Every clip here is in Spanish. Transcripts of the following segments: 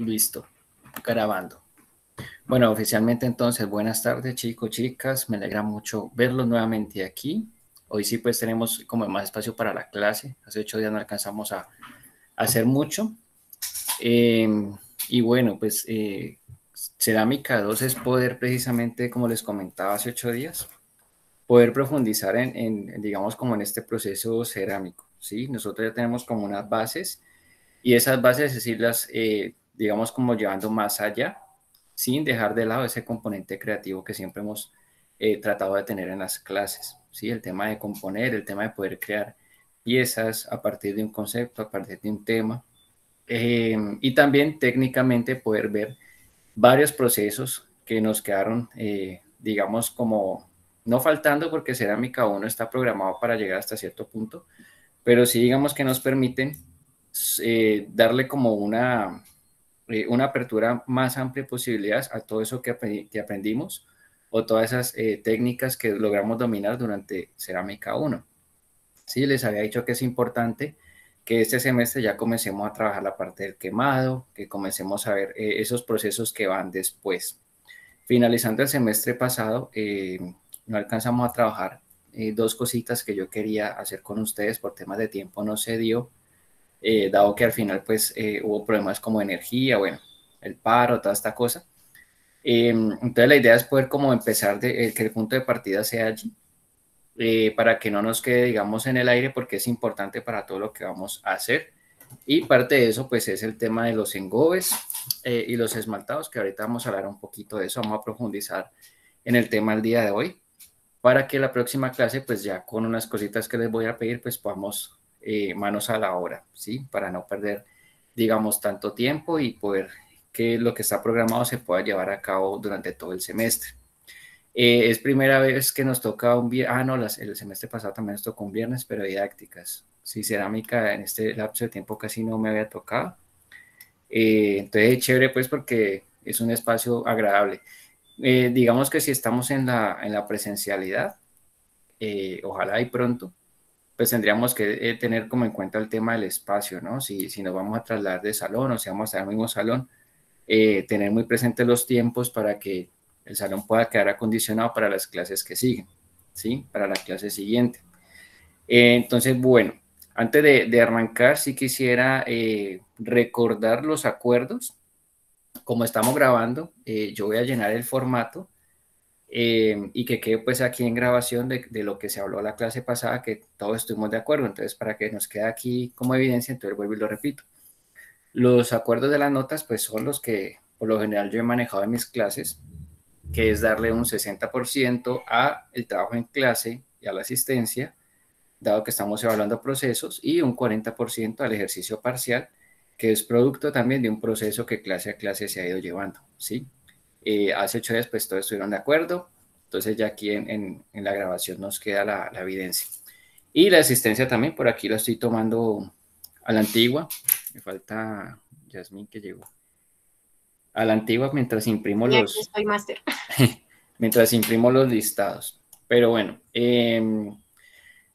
Listo, grabando. Bueno, oficialmente entonces, buenas tardes chicos, chicas, me alegra mucho verlos nuevamente aquí. Hoy sí pues tenemos como más espacio para la clase, hace 8 días no alcanzamos a hacer mucho. Eh, y bueno, pues Cerámica 2 es poder precisamente, como les comentaba hace 8 días, poder profundizar digamos, como en este proceso cerámico, ¿sí? Nosotros ya tenemos como unas bases y esas bases es irlas, digamos, como llevando más allá, sin dejar de lado ese componente creativo que siempre hemos tratado de tener en las clases, ¿sí? El tema de componer, el tema de poder crear piezas a partir de un concepto, a partir de un tema, y también técnicamente poder ver varios procesos que nos quedaron, digamos, como no faltando porque Cerámica 1 está programado para llegar hasta cierto punto, pero sí digamos que nos permiten darle como una apertura más amplia de posibilidades a todo eso que aprendimos o todas esas técnicas que logramos dominar durante Cerámica 1. Sí, les había dicho que es importante que este semestre ya comencemos a trabajar la parte del quemado, que comencemos a ver esos procesos que van después. Finalizando el semestre pasado, no alcanzamos a trabajar dos cositas que yo quería hacer con ustedes por temas de tiempo, no se dio, dado que al final pues hubo problemas como energía, bueno, el paro, toda esta cosa. Entonces la idea es poder como empezar que el punto de partida sea allí, para que no nos quede, digamos, en el aire, porque es importante para todo lo que vamos a hacer. Y parte de eso, pues, es el tema de los engobes y los esmaltados, que ahorita vamos a hablar un poquito de eso, vamos a profundizar en el tema el día de hoy, para que la próxima clase, pues, ya con unas cositas que les voy a pedir, pues, podamos manos a la obra, ¿sí? Para no perder, digamos, tanto tiempo y poder que lo que está programado se pueda llevar a cabo durante todo el semestre. Es primera vez que nos toca un viernes, no, el semestre pasado también nos tocó un viernes, pero didácticas. Sí, cerámica en este lapso de tiempo casi no me había tocado. Entonces, es chévere pues porque es un espacio agradable. Digamos que si estamos en la presencialidad, ojalá y pronto, pues tendríamos que tener como en cuenta el tema del espacio, ¿no? Si nos vamos a trasladar de salón o si vamos a estar en el mismo salón, tener muy presentes los tiempos para que el salón pueda quedar acondicionado para las clases que siguen, ¿sí? Para la clase siguiente. Entonces, bueno, antes de arrancar, sí quisiera recordar los acuerdos. Como estamos grabando, yo voy a llenar el formato y que quede pues aquí en grabación de lo que se habló la clase pasada, que todos estuvimos de acuerdo. Entonces, para que nos quede aquí como evidencia, entonces vuelvo y lo repito. Los acuerdos de las notas, pues son los que por lo general yo he manejado en mis clases, que es darle un 60% a el trabajo en clase y a la asistencia, dado que estamos evaluando procesos, y un 40% al ejercicio parcial, que es producto también de un proceso que clase a clase se ha ido llevando, ¿sí? Hace 8 días, pues todos estuvieron de acuerdo, entonces ya aquí en la grabación nos queda la evidencia. Y la asistencia también, por aquí la estoy tomando a la antigua, me falta Yasmín que llegó. A la antigua mientras imprimo Y aquí estoy, máster. mientras imprimo los listados. Pero bueno,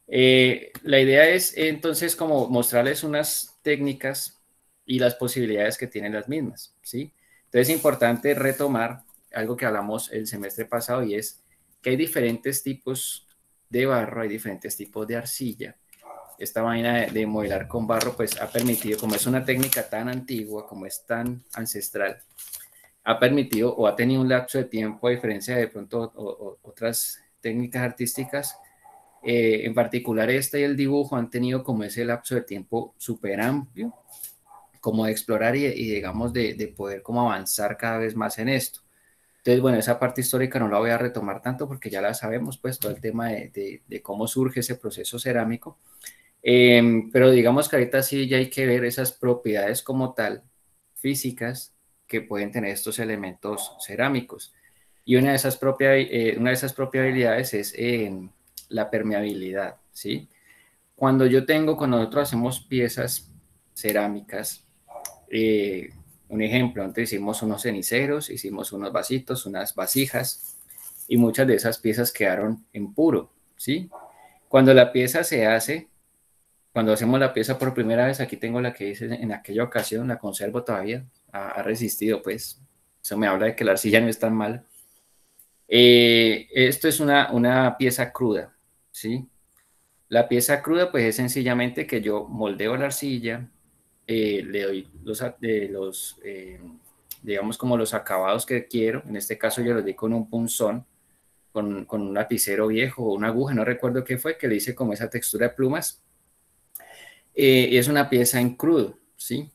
la idea es entonces como mostrarles unas técnicas y las posibilidades que tienen las mismas, ¿sí? Entonces es importante retomar algo que hablamos el semestre pasado y es que hay diferentes tipos de barro, hay diferentes tipos de arcilla. Esta vaina de modelar con barro pues ha permitido, como es una técnica tan antigua, como es tan ancestral, ha permitido o ha tenido un lapso de tiempo, a diferencia de pronto otras técnicas artísticas, en particular esta y el dibujo han tenido como ese lapso de tiempo súper amplio, como de explorar y digamos de poder como avanzar cada vez más en esto. Entonces, bueno, esa parte histórica no la voy a retomar tanto porque ya la sabemos, pues todo el tema de cómo surge ese proceso cerámico. Pero digamos que ahorita sí ya hay que ver esas propiedades como tal, físicas, que pueden tener estos elementos cerámicos. Y una de esas propiedades es la permeabilidad, ¿sí? Cuando nosotros hacemos piezas cerámicas, eh, un ejemplo, antes hicimos unos ceniceros, hicimos unos vasitos, unas vasijas, y muchas de esas piezas quedaron en puro, ¿sí? Cuando la pieza se hace, cuando hacemos la pieza por primera vez, aquí tengo la que hice en aquella ocasión, la conservo todavía, ha resistido, pues. Eso me habla de que la arcilla no es tan mala. Esto es una pieza cruda, ¿sí? La pieza cruda, pues es sencillamente que yo moldeo la arcilla, le doy digamos, como los acabados que quiero. En este caso yo los di con un punzón, con un lapicero viejo o una aguja, no recuerdo qué fue, que le hice como esa textura de plumas. Es una pieza en crudo, ¿sí?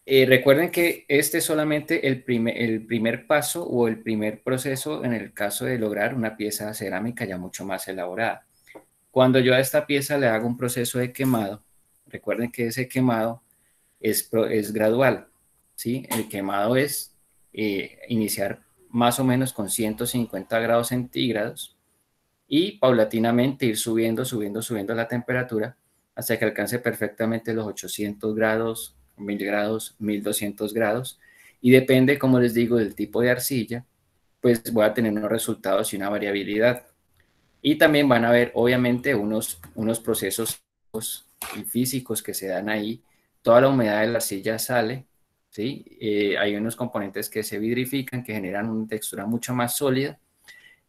Recuerden que este es solamente el primer paso o el primer proceso en el caso de lograr una pieza cerámica ya mucho más elaborada. Cuando yo a esta pieza le hago un proceso de quemado, recuerden que ese quemado es gradual, ¿sí? El quemado es iniciar más o menos con 150 grados centígrados y paulatinamente ir subiendo la temperatura hasta que alcance perfectamente los 800 grados, 1000 grados, 1200 grados. Y depende, como les digo, del tipo de arcilla, pues voy a tener unos resultados y una variabilidad. Y también van a haber, obviamente, unos procesos físicos que se dan ahí. Toda la humedad de la arcilla sale, ¿sí? Hay unos componentes que se vidrifican, que generan una textura mucho más sólida.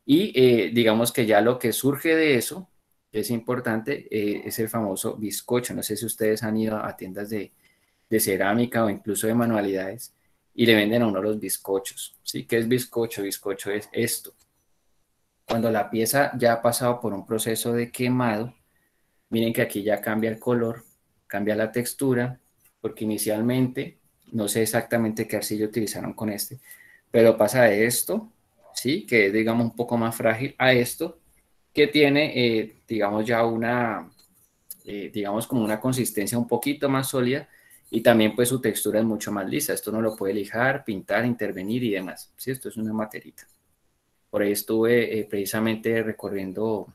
Y digamos que ya lo que surge de eso, que es importante, es el famoso bizcocho. No sé si ustedes han ido a tiendas de cerámica o incluso de manualidades y le venden a uno los bizcochos, ¿sí? ¿Qué es bizcocho? Bizcocho es esto. Cuando la pieza ya ha pasado por un proceso de quemado, miren que aquí ya cambia el color, cambia la textura, porque inicialmente, no sé exactamente qué arcilla utilizaron con este, pero pasa de esto, ¿sí? Que es, digamos, un poco más frágil, a esto, que tiene, digamos, ya digamos, como una consistencia un poquito más sólida y también, pues, su textura es mucho más lisa. Esto no lo puede lijar, pintar, intervenir y demás, ¿sí? Esto es una materita. Por ahí estuve precisamente recorriendo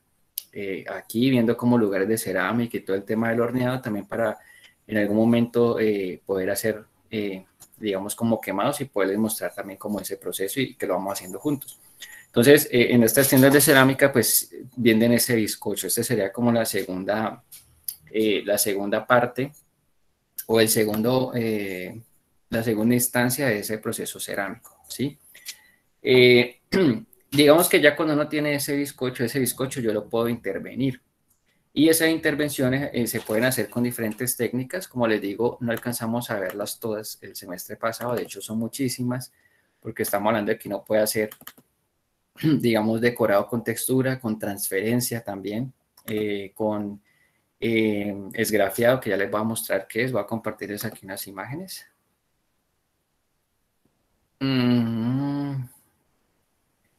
aquí, viendo como lugares de cerámica y todo el tema del horneado, también para en algún momento poder hacer, digamos, como quemados y poderles mostrar también como ese proceso y que lo vamos haciendo juntos. Entonces, en estas tiendas de cerámica, pues venden ese bizcocho. Este sería como la segunda parte o la segunda instancia de ese proceso cerámico, ¿sí? Eh, digamos que ya cuando uno tiene ese bizcocho yo lo puedo intervenir. Y esas intervenciones se pueden hacer con diferentes técnicas. Como les digo, no alcanzamos a verlas todas el semestre pasado. De hecho, son muchísimas, porque estamos hablando de que uno puede hacer, digamos, decorado con textura, con transferencia también, con esgrafiado, que ya les voy a mostrar qué es. Voy a compartirles aquí unas imágenes.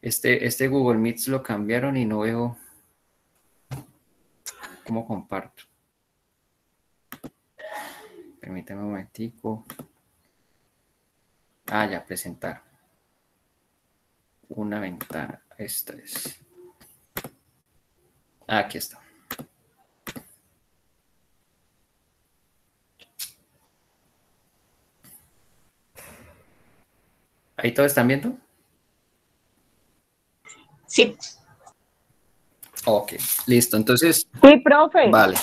Este Google Meets lo cambiaron y no veo cómo comparto. Permítame un momentico. Ya, presentar. Una ventana. Esta es. Aquí está. ¿Ahí todos están viendo? Sí. Ok, listo. Entonces, sí, profe. Vale.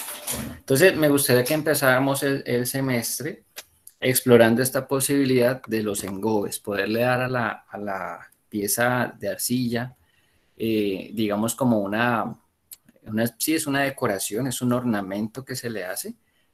Entonces, me gustaría que empezáramos el semestre explorando esta posibilidad de los engobes, poderle dar a la pieza de arcilla, digamos como sí, es una decoración, es un ornamento que se le hace,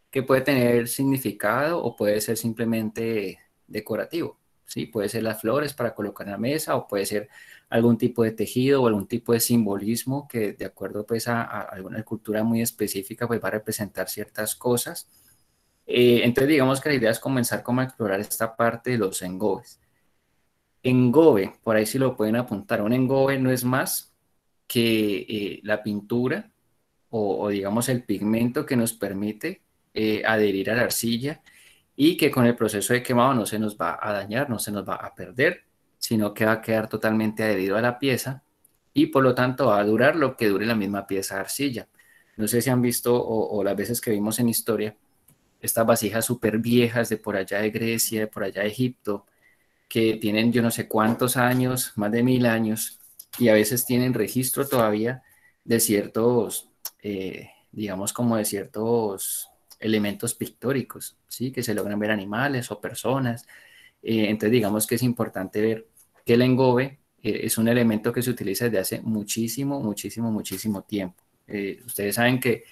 que puede tener significado o puede ser simplemente decorativo, ¿sí? Puede ser las flores para colocar en la mesa o puede ser algún tipo de tejido o algún tipo de simbolismo que de acuerdo pues a alguna cultura muy específica pues va a representar ciertas cosas. Entonces digamos que la idea es comenzar como a explorar esta parte de los engobes. Engobe, por ahí sí lo pueden apuntar, un engobe no es más que la pintura o digamos el pigmento que nos permite adherir a la arcilla y que con el proceso de quemado no se nos va a dañar, no se nos va a perder, sino que va a quedar totalmente adherido a la pieza y por lo tanto va a durar lo que dure la misma pieza de arcilla. No sé si han visto o las veces que vimos en historia estas vasijas súper viejas de por allá de Grecia, de por allá de Egipto, que tienen yo no sé cuántos años, más de 1000 años, y a veces tienen registro todavía de ciertos, digamos como de ciertos elementos pictóricos, ¿sí? Que se logran ver animales o personas. Entonces digamos que es importante ver que el engobe es un elemento que se utiliza desde hace muchísimo, muchísimo, muchísimo tiempo. Ustedes saben que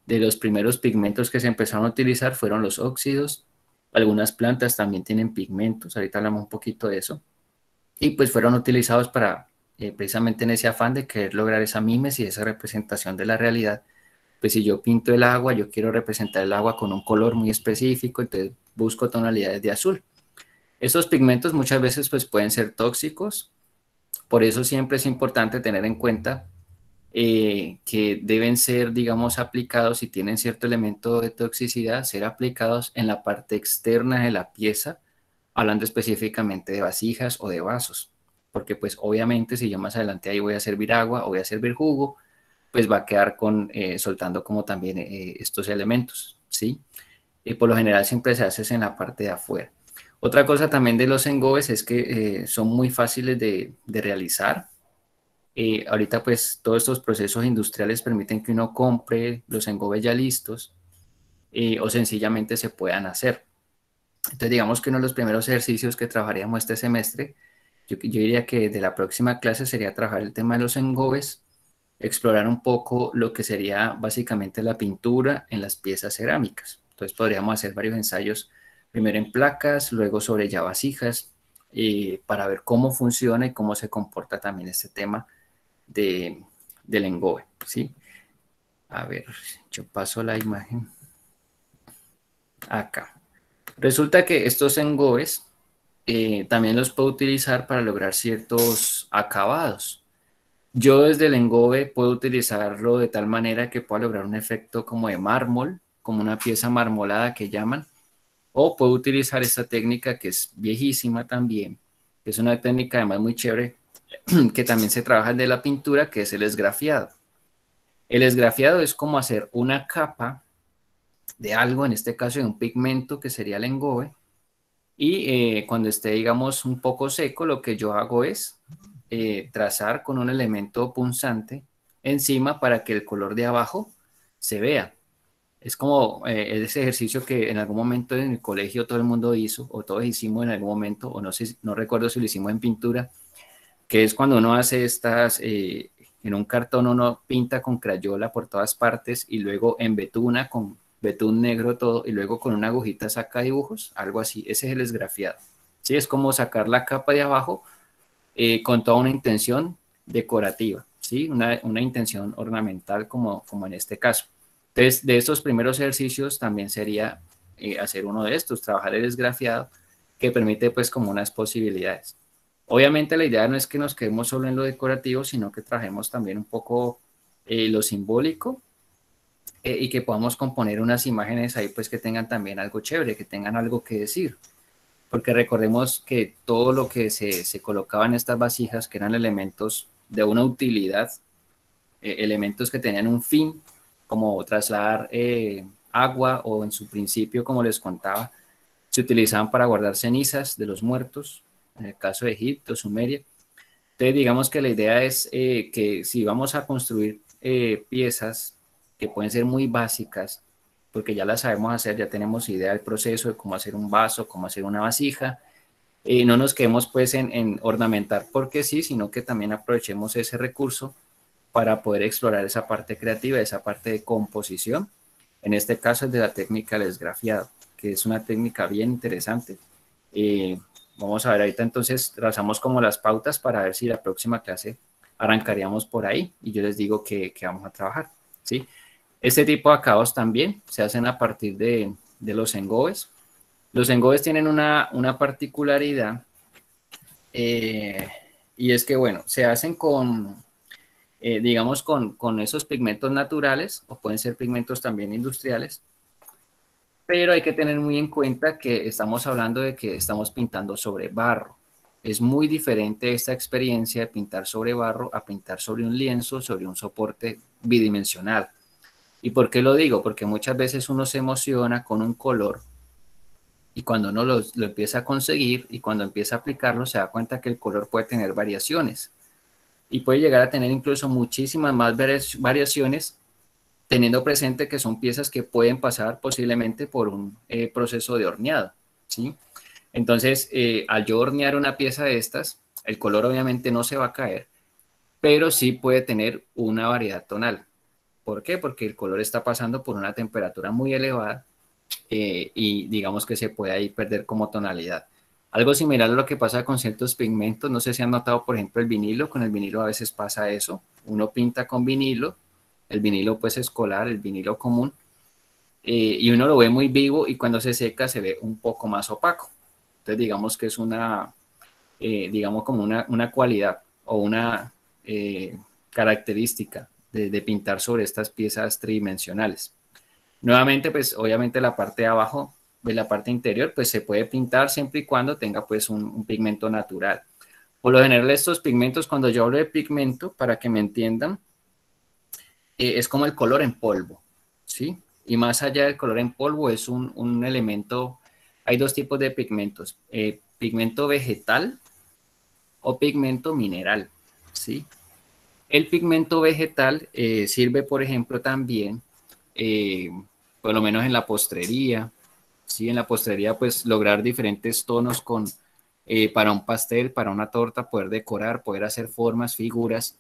de los primeros pigmentos que se empezaron a utilizar fueron los óxidos. Algunas plantas también tienen pigmentos, ahorita hablamos un poquito de eso. Y pues fueron utilizados para, precisamente en ese afán de querer lograr esa mímesis, esa representación de la realidad. Pues si yo pinto el agua, yo quiero representar el agua con un color muy específico, entonces busco tonalidades de azul. Estos pigmentos muchas veces pues pueden ser tóxicos, por eso siempre es importante tener en cuenta que deben ser, digamos, aplicados, si tienen cierto elemento de toxicidad, ser aplicados en la parte externa de la pieza, hablando específicamente de vasijas o de vasos, porque pues obviamente si yo más adelante ahí voy a servir agua o voy a servir jugo, pues va a quedar soltando como también estos elementos, ¿sí? Y por lo general siempre se hace en la parte de afuera. Otra cosa también de los engobes es que son muy fáciles de realizar. Ahorita pues todos estos procesos industriales permiten que uno compre los engobes ya listos o sencillamente se puedan hacer. Entonces digamos que uno de los primeros ejercicios que trabajaríamos este semestre, yo diría que de la próxima clase sería trabajar el tema de los engobes, explorar un poco lo que sería básicamente la pintura en las piezas cerámicas. Entonces podríamos hacer varios ensayos, primero en placas, luego sobre ya vasijas, para ver cómo funciona y cómo se comporta también este tema de, del engobe, ¿sí? A ver, yo paso la imagen acá. Resulta que estos engobes también los puedo utilizar para lograr ciertos acabados. Yo desde el engobe puedo utilizarlo de tal manera que pueda lograr un efecto como de mármol, como una pieza marmolada que llaman, o puedo utilizar esta técnica que es viejísima también, que es una técnica además muy chévere, que también se trabaja de la pintura, que es el esgrafiado. El esgrafiado es como hacer una capa de algo, en este caso de un pigmento que sería el engobe, y cuando esté, digamos, un poco seco, lo que yo hago es trazar con un elemento punzante encima para que el color de abajo se vea. Es como ese ejercicio que en algún momento en el colegio todo el mundo hizo, o todos hicimos en algún momento, o no sé, no recuerdo si lo hicimos en pintura, que es cuando uno hace estas, en un cartón uno pinta con crayola por todas partes y luego embetuna con betún negro todo y luego con una agujita saca dibujos, algo así, ese es el esgrafiado. Sí, es como sacar la capa de abajo con toda una intención decorativa, ¿sí? Una intención ornamental como en este caso. Entonces, de estos primeros ejercicios también sería hacer uno de estos, trabajar el esgrafiado, que permite pues como unas posibilidades. Obviamente la idea no es que nos quedemos solo en lo decorativo, sino que trabajemos también un poco lo simbólico y que podamos componer unas imágenes ahí pues que tengan también algo chévere, que tengan algo que decir. Porque recordemos que todo lo que se colocaba en estas vasijas, que eran elementos de una utilidad, elementos que tenían un fin, como trasladar agua o en su principio, como les contaba, se utilizaban para guardar cenizas de los muertos, en el caso de Egipto, Sumeria. Entonces, digamos que la idea es que si vamos a construir piezas que pueden ser muy básicas, porque ya las sabemos hacer, ya tenemos idea del proceso de cómo hacer un vaso, cómo hacer una vasija, no nos quedemos pues en ornamentar porque sí, sino que también aprovechemos ese recurso para poder explorar esa parte creativa, esa parte de composición. En este caso es de la técnica del esgrafiado, que es una técnica bien interesante. Vamos a ver ahorita entonces, trazamos como las pautas para ver si la próxima clase arrancaríamos por ahí y yo les digo que vamos a trabajar, ¿sí? Este tipo de acabados también se hacen a partir de los engobes. Los engobes tienen una particularidad y es que, bueno, se hacen digamos, con esos pigmentos naturales o pueden ser pigmentos también industriales, pero hay que tener muy en cuenta que estamos hablando de que estamos pintando sobre barro. Es muy diferente esta experiencia de pintar sobre barro a pintar sobre un lienzo, sobre un soporte bidimensional. ¿Y por qué lo digo? Porque muchas veces uno se emociona con un color y cuando uno lo empieza a conseguir y cuando empieza a aplicarlo se da cuenta que el color puede tener variaciones y puede llegar a tener incluso muchísimas más variaciones teniendo presente que son piezas que pueden pasar posiblemente por un proceso de horneado, ¿sí? Entonces, al yo hornear una pieza de estas, el color obviamente no se va a caer, pero sí puede tener una variedad tonal. ¿Por qué? Porque el color está pasando por una temperatura muy elevada y digamos que se puede ahí perder como tonalidad. Algo similar a lo que pasa con ciertos pigmentos, no sé si han notado, por ejemplo, el vinilo, con el vinilo a veces pasa eso, uno pinta con vinilo, el vinilo pues escolar, el vinilo común, y uno lo ve muy vivo y cuando se seca se ve un poco más opaco. Entonces digamos que es una, digamos como una cualidad o una característica de pintar sobre estas piezas tridimensionales. Nuevamente, pues obviamente la parte de abajo de la parte interior, pues se puede pintar siempre y cuando tenga pues un pigmento natural. Por lo general estos pigmentos, cuando yo hablo de pigmento, para que me entiendan, es como el color en polvo, ¿sí? Y más allá del color en polvo es un elemento, hay dos tipos de pigmentos, pigmento vegetal o pigmento mineral, ¿sí? El pigmento vegetal sirve, por ejemplo, también, eh, por lo menos en la postrería, ¿sí? En la postrería, pues lograr diferentes tonos para un pastel, para una torta, poder decorar, poder hacer formas, figuras,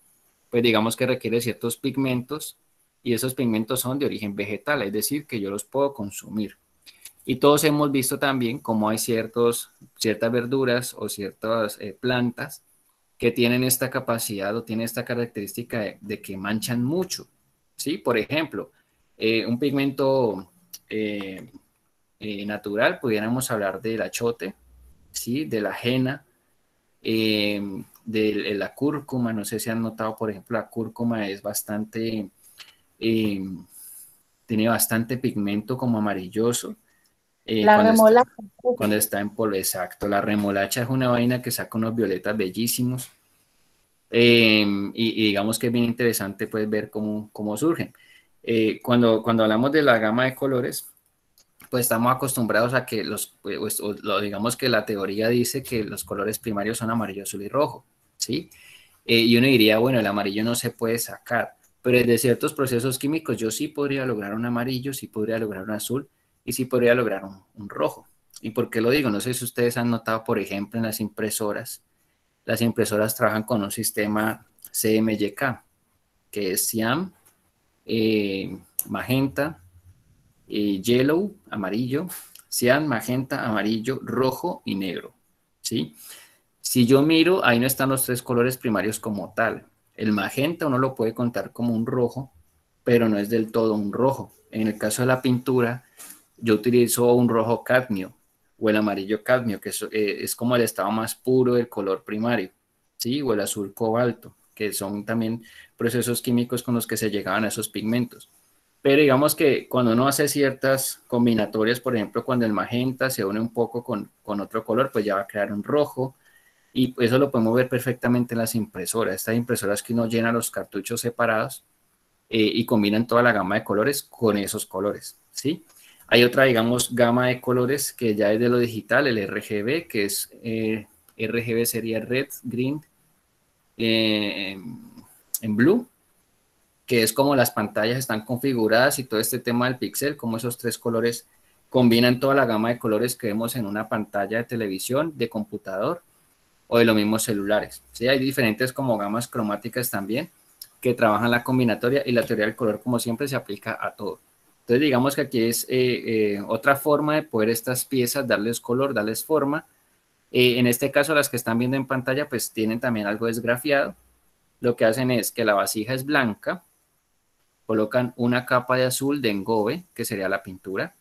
pues digamos que requiere ciertos pigmentos y esos pigmentos son de origen vegetal, es decir, que yo los puedo consumir. Y todos hemos visto también cómo hay ciertas verduras o ciertas plantas que tienen esta capacidad o tienen esta característica de que manchan mucho, ¿sí? Por ejemplo, un pigmento eh, natural, pudiéramos hablar del achote, ¿sí? De la henna, de la cúrcuma, no sé si han notado, por ejemplo, la cúrcuma es bastante, eh, tiene bastante pigmento como amarilloso La cuando está, remolacha. cuando está en polvo, exacto. La remolacha es una vaina que saca unos violetas bellísimos. Y digamos que es bien interesante pues ver cómo surgen. Cuando hablamos de la gama de colores, pues estamos acostumbrados a que digamos que la teoría dice que los colores primarios son amarillo, azul y rojo, ¿sí? Y uno diría, bueno, el amarillo no se puede sacar, pero desde ciertos procesos químicos yo sí podría lograr un amarillo, sí podría lograr un azul y sí podría lograr un rojo. ¿Y por qué lo digo? No sé si ustedes han notado, por ejemplo, en las impresoras trabajan con un sistema CMYK, que es cian, magenta, yellow, amarillo, cian, magenta, amarillo, rojo y negro, ¿sí? Si yo miro, ahí no están los tres colores primarios como tal. El magenta uno lo puede contar como un rojo, pero no es del todo un rojo. En el caso de la pintura, yo utilizo un rojo cadmio o el amarillo cadmio, que es como el estado más puro del color primario, ¿sí? O el azul cobalto, que son también procesos químicos con los que se llegaban a esos pigmentos. Pero digamos que cuando uno hace ciertas combinatorias, por ejemplo, cuando el magenta se une un poco con otro color, pues ya va a crear un rojo. Y eso lo podemos ver perfectamente en las impresoras. Estas impresoras que uno llena los cartuchos separados y combinan toda la gama de colores con esos colores, ¿sí? Hay otra, digamos, gama de colores que ya es de lo digital, el RGB, que es RGB sería red, green, eh, en blue, que es como las pantallas están configuradas y todo este tema del píxel, como esos tres colores combinan toda la gama de colores que vemos en una pantalla de televisión, de computador o de los mismos celulares. ¿Sí? Hay diferentes como gamas cromáticas también que trabajan la combinatoria y la teoría del color como siempre se aplica a todo. Entonces digamos que aquí es otra forma de poder estas piezas darles color, darles forma. En este caso las que están viendo en pantalla pues tienen también algo esgrafiado. Lo que hacen es que la vasija es blanca, colocan una capa de azul de engobe, que sería la pintura,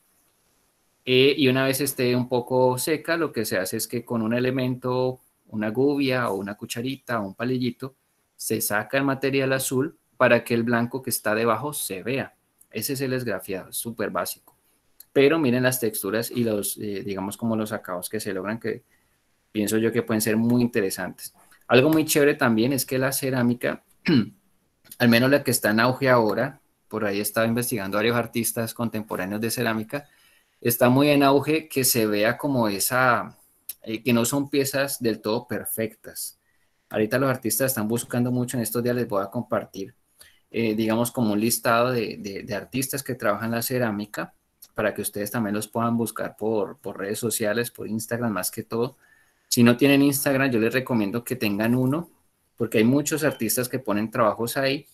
y una vez esté un poco seca, lo que se hace es que con un elemento, una gubia o una cucharita o un palillito, se saca el material azul para que el blanco que está debajo se vea. Ese es el esgrafiado, es súper básico. Pero miren las texturas y digamos como los acabados que se logran, que pienso yo que pueden ser muy interesantes. Algo muy chévere también es que la cerámica, al menos la que está en auge ahora, por ahí estaba investigando varios artistas contemporáneos de cerámica, está muy en auge que se vea como que no son piezas del todo perfectas. Ahorita los artistas están buscando mucho, en estos días les voy a compartir, digamos, como un listado de artistas que trabajan la cerámica, para que ustedes también los puedan buscar por redes sociales, por Instagram más que todo. Si no tienen Instagram, yo les recomiendo que tengan uno, porque hay muchos artistas que ponen trabajos ahí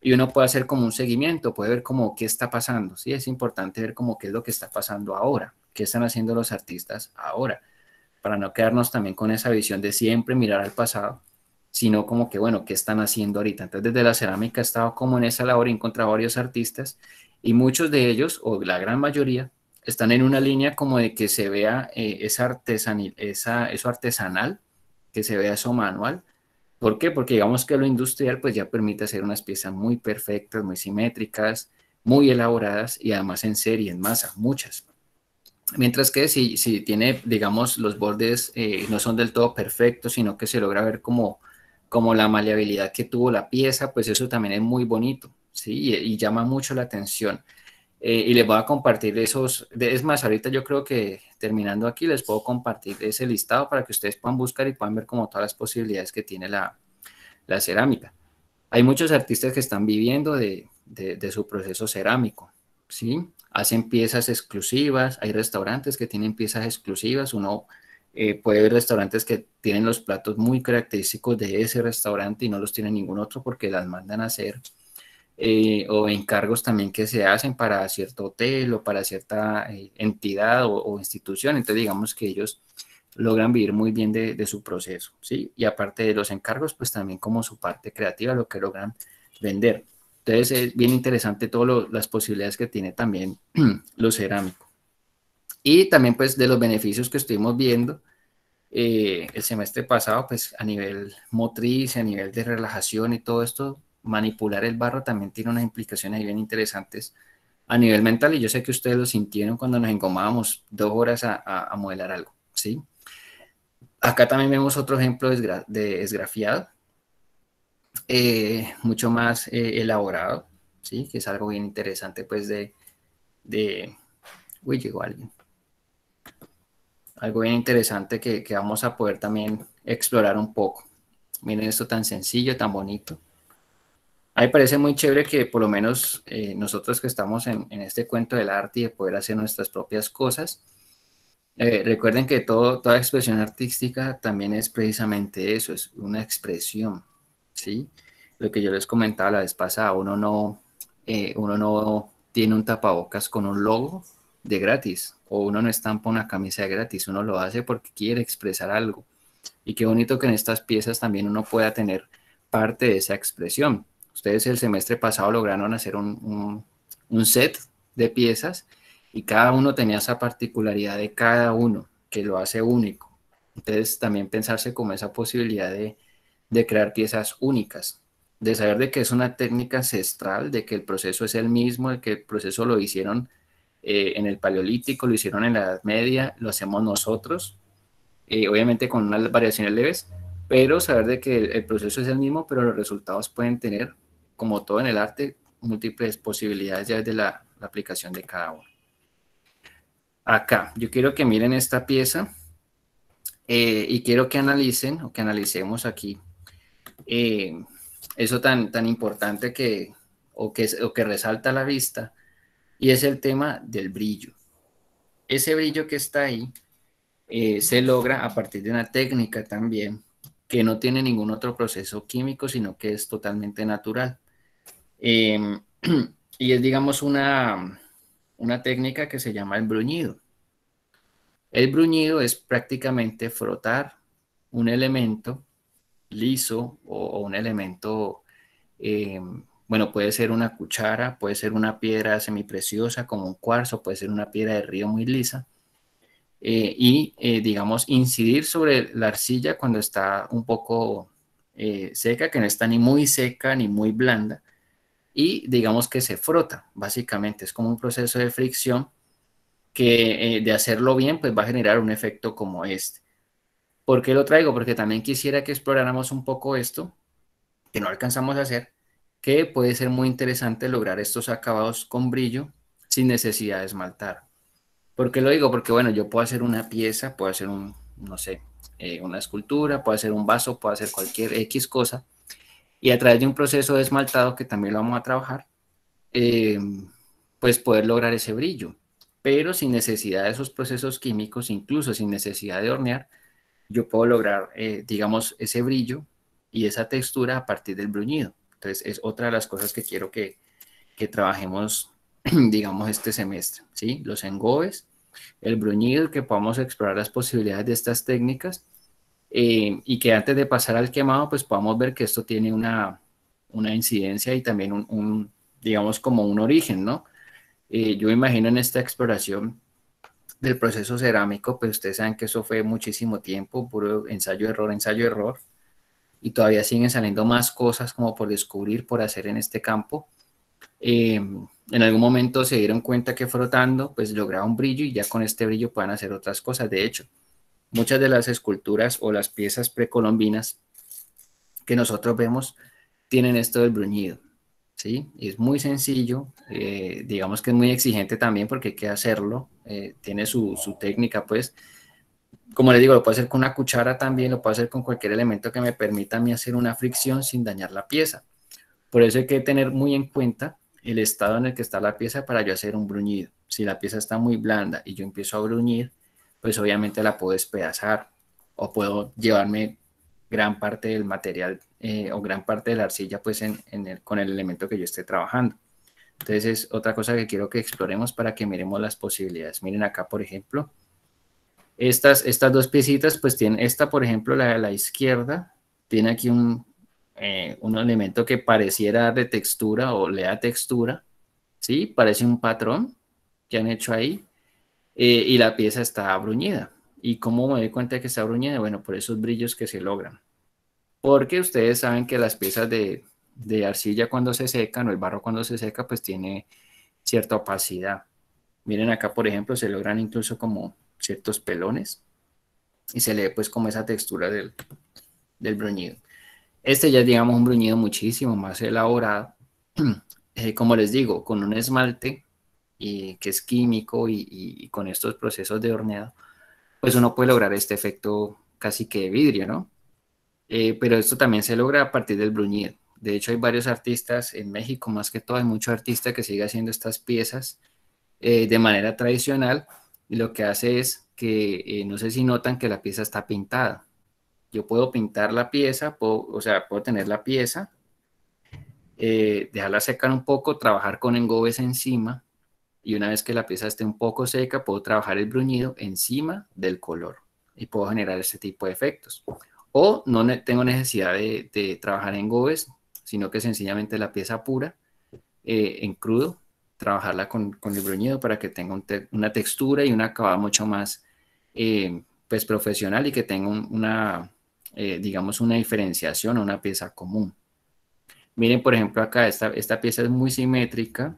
y uno puede hacer como un seguimiento, puede ver como qué está pasando, ¿sí? Es importante ver como qué es lo que está pasando ahora, qué están haciendo los artistas ahora, para no quedarnos también con esa visión de siempre mirar al pasado, sino como que, bueno, ¿qué están haciendo ahorita? Entonces, desde la cerámica he estado como en esa labor y he encontrado varios artistas y muchos de ellos, o la gran mayoría, están en una línea como de que se vea eso artesanal, que se vea eso manual. ¿Por qué? Porque digamos que lo industrial pues ya permite hacer unas piezas muy perfectas, muy simétricas, muy elaboradas y además en serie, en masa, muchas. Mientras que si tiene, digamos, los bordes no son del todo perfectos, sino que se logra ver como la maleabilidad que tuvo la pieza, pues eso también es muy bonito, ¿sí? Y llama mucho la atención. Y les voy a compartir es más, ahorita yo creo que terminando aquí les puedo compartir ese listado para que ustedes puedan buscar y puedan ver como todas las posibilidades que tiene la cerámica. Hay muchos artistas que están viviendo de su proceso cerámico, ¿sí? Hacen piezas exclusivas, hay restaurantes que tienen piezas exclusivas, uno puede ver restaurantes que tienen los platos muy característicos de ese restaurante y no los tiene ningún otro porque las mandan a hacer, o encargos también que se hacen para cierto hotel o para cierta entidad o institución, entonces digamos que ellos logran vivir muy bien de su proceso, ¿sí? Y aparte de los encargos, pues también como su parte creativa, lo que logran vender. Entonces es bien interesante todas las posibilidades que tiene también lo cerámico. Y también pues de los beneficios que estuvimos viendo el semestre pasado, pues a nivel motriz, a nivel de relajación y todo esto, manipular el barro también tiene unas implicaciones ahí bien interesantes a nivel mental y yo sé que ustedes lo sintieron cuando nos engomábamos 2 horas a modelar algo, ¿sí? Acá también vemos otro ejemplo de esgrafiado, mucho más elaborado, ¿sí? Que es algo bien interesante, pues, de... Uy, llegó alguien. Algo bien interesante que vamos a poder también explorar un poco. Miren esto tan sencillo, tan bonito. A mí me parece muy chévere que por lo menos nosotros que estamos en este cuento del arte y de poder hacer nuestras propias cosas, recuerden que toda expresión artística también es precisamente eso, es una expresión, ¿sí? Lo que yo les comentaba la vez pasada, uno no tiene un tapabocas con un logo de gratis, o uno no estampa una camisa de gratis, uno lo hace porque quiere expresar algo. Y qué bonito que en estas piezas también uno pueda tener parte de esa expresión. Ustedes el semestre pasado lograron hacer un set de piezas y cada uno tenía esa particularidad de cada uno que lo hace único. Entonces también pensarse como esa posibilidad de crear piezas únicas, de saber de que es una técnica ancestral, de que el proceso es el mismo, de que el proceso lo hicieron en el Paleolítico, lo hicieron en la Edad Media, lo hacemos nosotros, obviamente con unas variaciones leves, pero saber de que el proceso es el mismo, pero los resultados pueden tener, como todo en el arte, múltiples posibilidades ya desde la aplicación de cada uno. Acá, yo quiero que miren esta pieza y quiero que analicen o que analicemos aquí eh, eso tan importante o que resalta a la vista y es el tema del brillo. Ese brillo que está ahí se logra a partir de una técnica también que no tiene ningún otro proceso químico, sino que es totalmente natural. Eh, y es, digamos, una técnica que se llama el bruñido. El bruñido es prácticamente frotar un elemento liso o un elemento, eh, bueno, puede ser una cuchara, puede ser una piedra semipreciosa como un cuarzo, puede ser una piedra de río muy lisa, digamos, incidir sobre la arcilla cuando está un poco seca, que no está ni muy seca ni muy blanda, y digamos que se frota, básicamente, es como un proceso de fricción que de hacerlo bien, pues va a generar un efecto como este. ¿Por qué lo traigo? Porque también quisiera que exploráramos un poco esto, que no alcanzamos a hacer, que puede ser muy interesante lograr estos acabados con brillo sin necesidad de esmaltar. ¿Por qué lo digo? Porque, bueno, yo puedo hacer una pieza, puedo hacer no sé, una escultura, puedo hacer un vaso, puedo hacer cualquier X cosa, y a través de un proceso de esmaltado, que también lo vamos a trabajar, eh, pues poder lograr ese brillo. pero sin necesidad de esos procesos químicos, incluso sin necesidad de hornear, yo puedo lograr, digamos, ese brillo y esa textura a partir del bruñido. Entonces, es otra de las cosas que quiero que trabajemos, digamos, este semestre, ¿sí? Los engobes, el bruñido, que podamos explorar las posibilidades de estas técnicas y que antes de pasar al quemado, pues podamos ver que esto tiene una incidencia y también digamos, como un origen, ¿no? Yo imagino en esta exploración del proceso cerámico, pues ustedes saben que eso fue muchísimo tiempo, puro ensayo, error, y todavía siguen saliendo más cosas como por descubrir, por hacer en este campo. En algún momento se dieron cuenta que frotando, pues lograba un brillo y ya con este brillo puedan hacer otras cosas. De hecho, muchas de las esculturas o las piezas precolombinas que nosotros vemos tienen esto del bruñido, ¿sí? Y es muy sencillo, digamos que es muy exigente también porque hay que hacerlo, tiene su técnica, pues, como les digo, lo puedo hacer con una cuchara también, lo puedo hacer con cualquier elemento que me permita a mí hacer una fricción sin dañar la pieza. Por eso hay que tener muy en cuenta el estado en el que está la pieza para yo hacer un bruñido. Si la pieza está muy blanda y yo empiezo a bruñir, pues obviamente la puedo despedazar o puedo llevarme gran parte del material o gran parte de la arcilla pues con el elemento que yo esté trabajando. Entonces es otra cosa que quiero que exploremos para que miremos las posibilidades. Miren acá, por ejemplo, estas dos piecitas, pues tienen, esta, por ejemplo, la de la izquierda, tiene aquí un elemento que pareciera de textura o le da textura, ¿sí? Parece un patrón que han hecho ahí y la pieza está bruñida. ¿Y cómo me doy cuenta de que está bruñida? Bueno, por esos brillos que se logran. Porque ustedes saben que las piezas de arcilla cuando se secan o el barro cuando se seca, pues tiene cierta opacidad. Miren acá, por ejemplo, se logran incluso como ciertos pelones y se le ve pues como esa textura del bruñido. Este ya es, digamos, un bruñido muchísimo más elaborado. Como les digo, con un esmalte que es químico y con estos procesos de horneado, pues uno puede lograr este efecto casi que de vidrio, ¿no? Pero esto también se logra a partir del bruñido. De hecho, hay varios artistas en México, más que todo, hay muchos artistas que siguen haciendo estas piezas de manera tradicional y lo que hace es que, no sé si notan que la pieza está pintada. Yo puedo pintar la pieza, o sea, puedo tener la pieza, dejarla secar un poco, trabajar con engobes encima y una vez que la pieza esté un poco seca, puedo trabajar el bruñido encima del color y puedo generar este tipo de efectos. O no tengo necesidad de trabajar en engobes, sino que sencillamente la pieza pura, en crudo, trabajarla con el bruñido para que tenga una textura y un acabado mucho más pues profesional y que tenga digamos, una diferenciación o una pieza común. Miren, por ejemplo, acá esta pieza es muy simétrica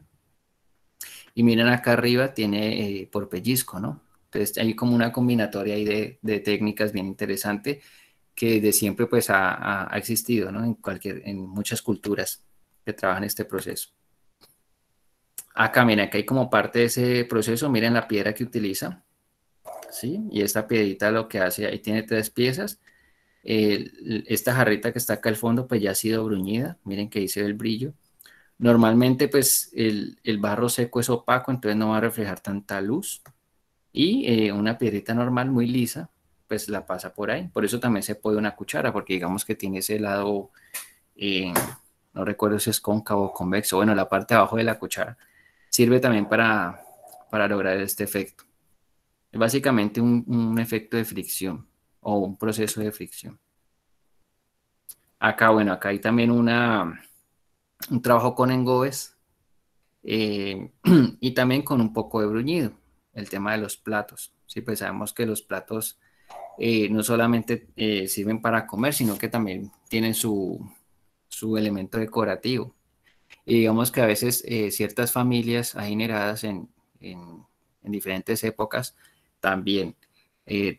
y miren acá arriba tiene por pellizco, ¿no? Entonces hay como una combinatoria ahí de técnicas bien interesante que de siempre pues ha existido, ¿no? En muchas culturas que trabajan este proceso. Acá, miren, acá hay como parte de ese proceso, miren la piedra que utiliza, ¿sí? Y esta piedrita lo que hace, ahí tiene tres piezas. Esta jarrita que está acá al fondo pues ya ha sido bruñida, miren que dice el brillo. Normalmente pues el barro seco es opaco, entonces no va a reflejar tanta luz. Y una piedrita normal muy lisa pues la pasa por ahí. Por eso también se puede una cuchara, porque digamos que tiene ese lado, eh, no recuerdo si es cóncavo o convexo, bueno, la parte de abajo de la cuchara sirve también para lograr este efecto. Es básicamente un efecto de fricción o un proceso de fricción. Acá, bueno, acá hay también un trabajo con engobes y también con un poco de bruñido, el tema de los platos. Sí, pues sabemos que los platos no solamente sirven para comer, sino que también tienen su elemento decorativo. Y digamos que a veces ciertas familias adineradas en diferentes épocas también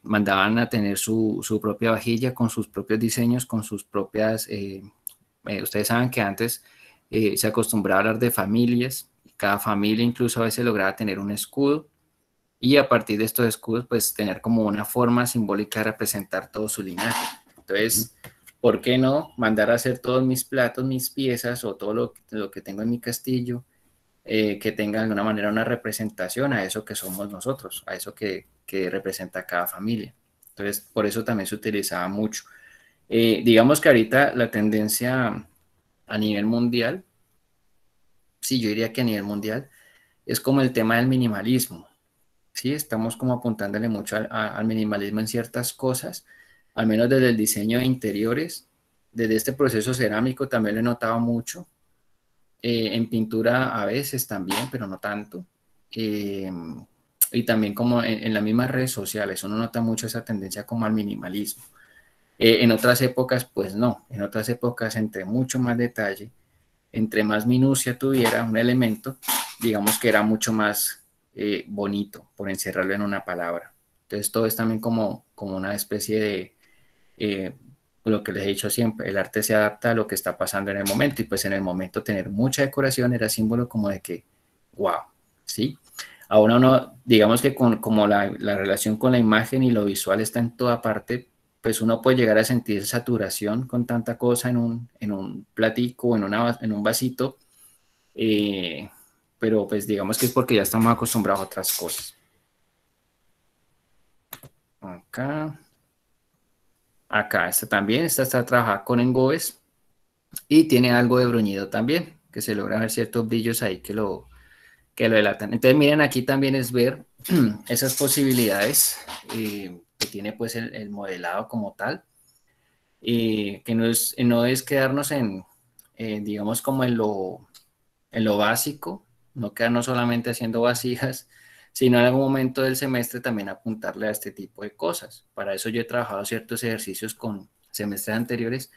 mandaban a tener su propia vajilla con sus propios diseños, con sus propias... ustedes saben que antes se acostumbraba a hablar de familias, cada familia incluso a veces lograba tener un escudo y a partir de estos escudos pues tener como una forma simbólica de representar todo su linaje. Entonces, ¿por qué no mandar a hacer todos mis platos, mis piezas o todo lo que tengo en mi castillo que tenga de alguna manera una representación a eso que somos nosotros, a eso que representa cada familia. Entonces, por eso también se utilizaba mucho. Digamos que ahorita la tendencia a nivel mundial, sí, yo diría que a nivel mundial, es como el tema del minimalismo. Sí, estamos como apuntándole mucho al minimalismo en ciertas cosas, al menos desde el diseño de interiores, desde este proceso cerámico también lo he notado mucho, en pintura a veces también, pero no tanto. Eh, y también como en las mismas redes sociales, uno nota mucho esa tendencia como al minimalismo. En otras épocas, pues no, en otras épocas entre mucho más detalle, entre más minucia tuviera un elemento, digamos que era mucho más bonito, por encerrarlo en una palabra. Entonces todo es también como una especie de, eh, lo que les he dicho siempre, el arte se adapta a lo que está pasando en el momento y pues en el momento tener mucha decoración era símbolo como de que, wow, ¿sí? Ahora uno, digamos que como la relación con la imagen y lo visual está en toda parte, pues uno puede llegar a sentir saturación con tanta cosa en un platico, en un vasito, eh, pero pues digamos que es porque ya estamos acostumbrados a otras cosas. Acá, acá, esta también, esta está trabajada con engobes y tiene algo de bruñido también, que se logran ver ciertos brillos ahí que lo delatan. Entonces, miren, aquí también es ver esas posibilidades que tiene pues el modelado como tal, que no es quedarnos digamos, como en lo básico, no quedarnos solamente haciendo vasijas, sino en algún momento del semestre también apuntarle a este tipo de cosas. Para eso yo he trabajado ciertos ejercicios con semestres anteriores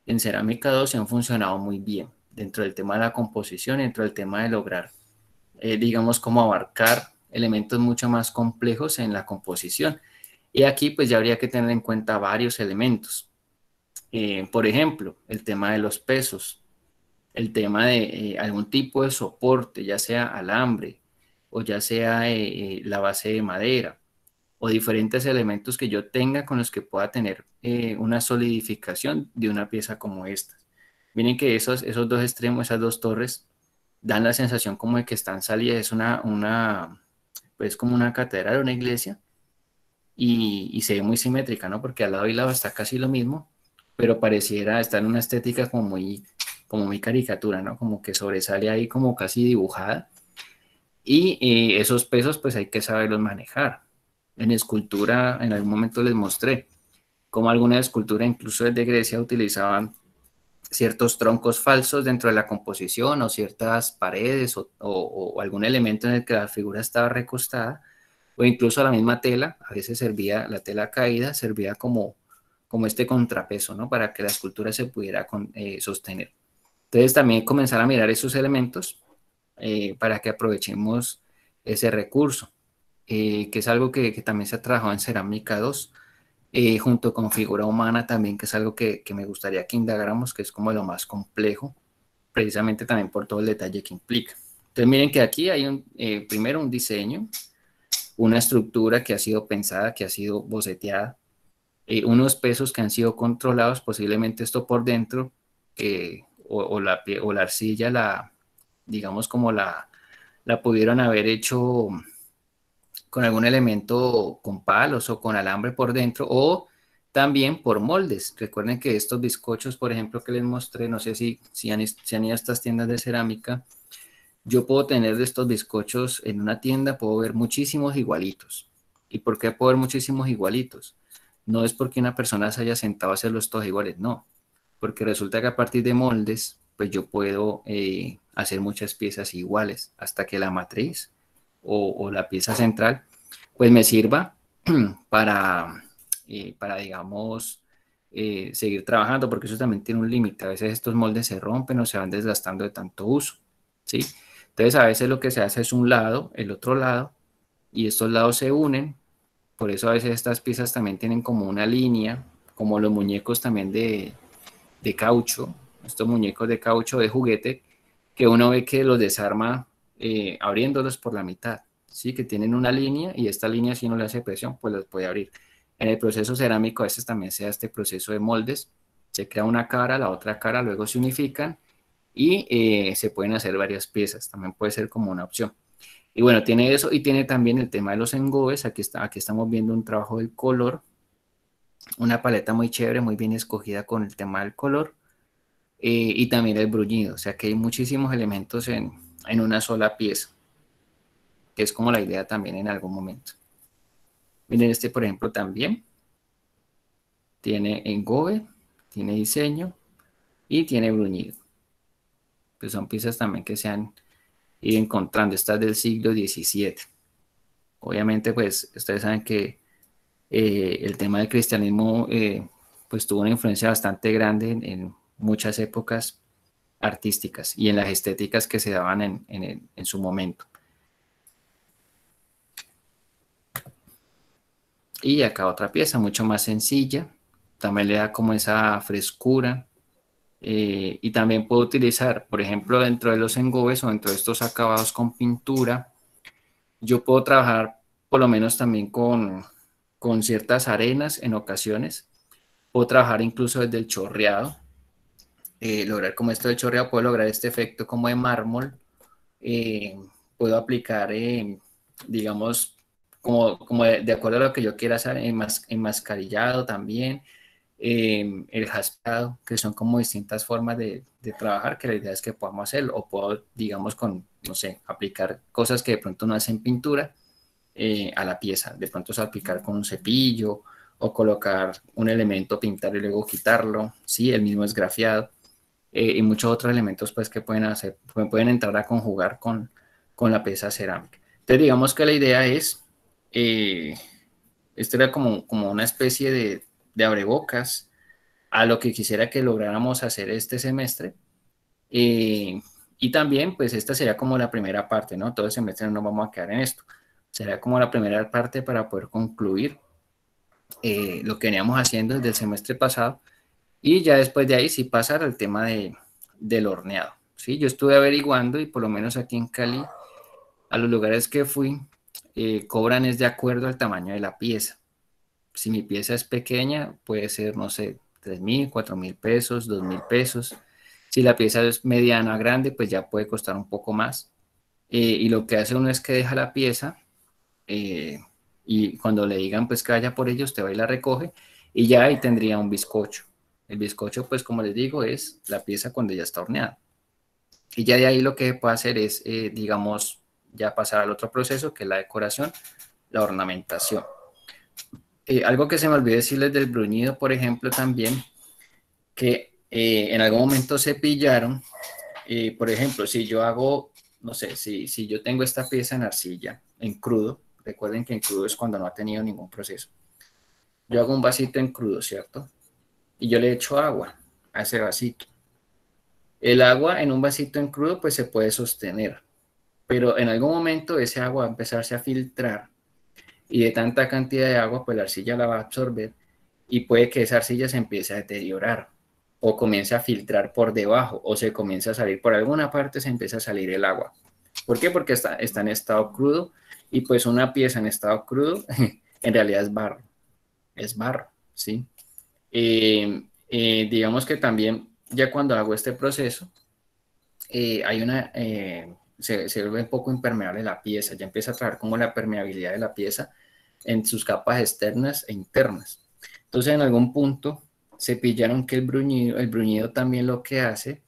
en Cerámica 2 y han funcionado muy bien dentro del tema de la composición, dentro del tema de lograr, digamos, cómo abarcar elementos mucho más complejos en la composición. Y aquí pues ya habría que tener en cuenta varios elementos. Por ejemplo, el tema de los pesos, el tema de algún tipo de soporte, ya sea alambre o ya sea la base de madera o diferentes elementos que yo tenga con los que pueda tener una solidificación de una pieza como esta. Miren que esos dos extremos, esas dos torres, dan la sensación como de que están salidas, es pues como una catedral, una iglesia, y se ve muy simétrica, ¿no? Porque al lado y lado está casi lo mismo, pero pareciera estar en una estética como muy caricatura, ¿no? Como que sobresale ahí como casi dibujada. Y esos pesos pues hay que saberlos manejar. En escultura, en algún momento les mostré cómo alguna escultura, incluso desde Grecia, utilizaban ciertos troncos falsos dentro de la composición o ciertas paredes o algún elemento en el que la figura estaba recostada o incluso la misma tela, a veces servía, la tela caída servía como este contrapeso, ¿no? Para que la escultura se pudiera sostener. Entonces también comenzar a mirar esos elementos para que aprovechemos ese recurso, que es algo que también se ha trabajado en Cerámica 2, junto con figura humana también, que es algo que me gustaría que indagáramos, que es como lo más complejo, precisamente también por todo el detalle que implica. Entonces miren que aquí hay primero un diseño, una estructura que ha sido pensada, que ha sido boceteada, unos pesos que han sido controlados, posiblemente esto por dentro, o la arcilla, digamos como la pudieron haber hecho con algún elemento con palos o con alambre por dentro, o también por moldes. Recuerden que estos bizcochos, por ejemplo, que les mostré, no sé si han ido a estas tiendas de cerámica, yo puedo tener de estos bizcochos en una tienda, puedo ver muchísimos igualitos. ¿Y por qué puedo ver muchísimos igualitos? No es porque una persona se haya sentado a hacerlos todos iguales, no. Porque resulta que a partir de moldes, pues yo puedo hacer muchas piezas iguales hasta que la matriz o la pieza central, pues me sirva para digamos, seguir trabajando, porque eso también tiene un límite. A veces estos moldes se rompen o se van desgastando de tanto uso, ¿sí? Entonces a veces lo que se hace es un lado, el otro lado, y estos lados se unen. Por eso a veces estas piezas también tienen como una línea, como los muñecos también de caucho, estos muñecos de caucho de juguete, que uno ve que los desarma abriéndolos por la mitad, ¿sí? Que tienen una línea y esta línea si no le hace presión, pues los puede abrir. En el proceso cerámico a veces también se da este proceso de moldes, se crea una cara, la otra cara, luego se unifican y se pueden hacer varias piezas, también puede ser como una opción. Y bueno, tiene eso y tiene también el tema de los engobes. Aquí estamos viendo un trabajo del color, una paleta muy chévere, muy bien escogida con el tema del color y también el bruñido. O sea que hay muchísimos elementos en una sola pieza, que es como la idea también en algún momento. Miren este, por ejemplo, también tiene engobe, tiene diseño y tiene bruñido. Pues son piezas también que se han ido encontrando. Estas del siglo XVII. Obviamente, pues ustedes saben que el tema del cristianismo pues tuvo una influencia bastante grande en muchas épocas artísticas y en las estéticas que se daban en su momento. Y acá otra pieza mucho más sencilla, también le da como esa frescura y también puedo utilizar, por ejemplo, dentro de los engobes o dentro de estos acabados con pintura, yo puedo trabajar por lo menos también con ciertas arenas en ocasiones, puedo trabajar incluso desde el chorreado, lograr como esto del chorreado, puedo lograr este efecto como de mármol, eh, puedo aplicar, digamos, como de acuerdo a lo que yo quiera hacer, enmascarillado también, el jaspeado, que son como distintas formas de trabajar, que la idea es que podamos hacerlo, o puedo, digamos, no sé, aplicar cosas que de pronto no hacen pintura a la pieza, de pronto salpicar con un cepillo, o colocar un elemento, pintar y luego quitarlo, sí, el mismo esgrafiado y muchos otros elementos pues que pueden hacer, pueden entrar a conjugar con la pieza cerámica. Entonces digamos que la idea es, eh, esto era como una especie de abrebocas a lo que quisiera que lográramos hacer este semestre. Eh, y también pues esta sería como la primera parte, ¿no? Todo el semestre no nos vamos a quedar en esto. Será como la primera parte para poder concluir lo que veníamos haciendo desde el semestre pasado y ya después de ahí sí pasar al tema del horneado. ¿Sí? Yo estuve averiguando y por lo menos aquí en Cali, a los lugares que fui, cobran es de acuerdo al tamaño de la pieza. Si mi pieza es pequeña, puede ser, no sé, 3.000, 4.000 pesos, 2.000 pesos. Si la pieza es mediana, grande, pues ya puede costar un poco más. Y lo que hace uno es que deja la pieza eh, y cuando le digan pues que vaya por ellos, usted va y la recoge y ya ahí tendría un bizcocho. El bizcocho, pues como les digo, es la pieza cuando ya está horneada. Y ya de ahí lo que se puede hacer es, digamos, ya pasar al otro proceso, que es la decoración, la ornamentación. Algo que se me olvidó decirles del bruñido, por ejemplo, también, que en algún momento se pillaron, por ejemplo, si yo hago, no sé, si yo tengo esta pieza en arcilla, en crudo, recuerden que en crudo es cuando no ha tenido ningún proceso. Yo hago un vasito en crudo, ¿cierto? Y yo le echo agua a ese vasito. El agua en un vasito en crudo pues se puede sostener, pero en algún momento ese agua va a empezarse a filtrar y de tanta cantidad de agua pues la arcilla la va a absorber y puede que esa arcilla se empiece a deteriorar o comience a filtrar por debajo o se comience a salir por alguna parte, se empieza a salir el agua. ¿Por qué? Porque está en estado crudo y pues una pieza en estado crudo en realidad es barro, ¿sí? Digamos que también ya cuando hago este proceso, se vuelve un poco impermeable la pieza, ya empieza a trabajar como la permeabilidad de la pieza en sus capas externas e internas. Entonces en algún punto se pillaron que el bruñido también lo que hace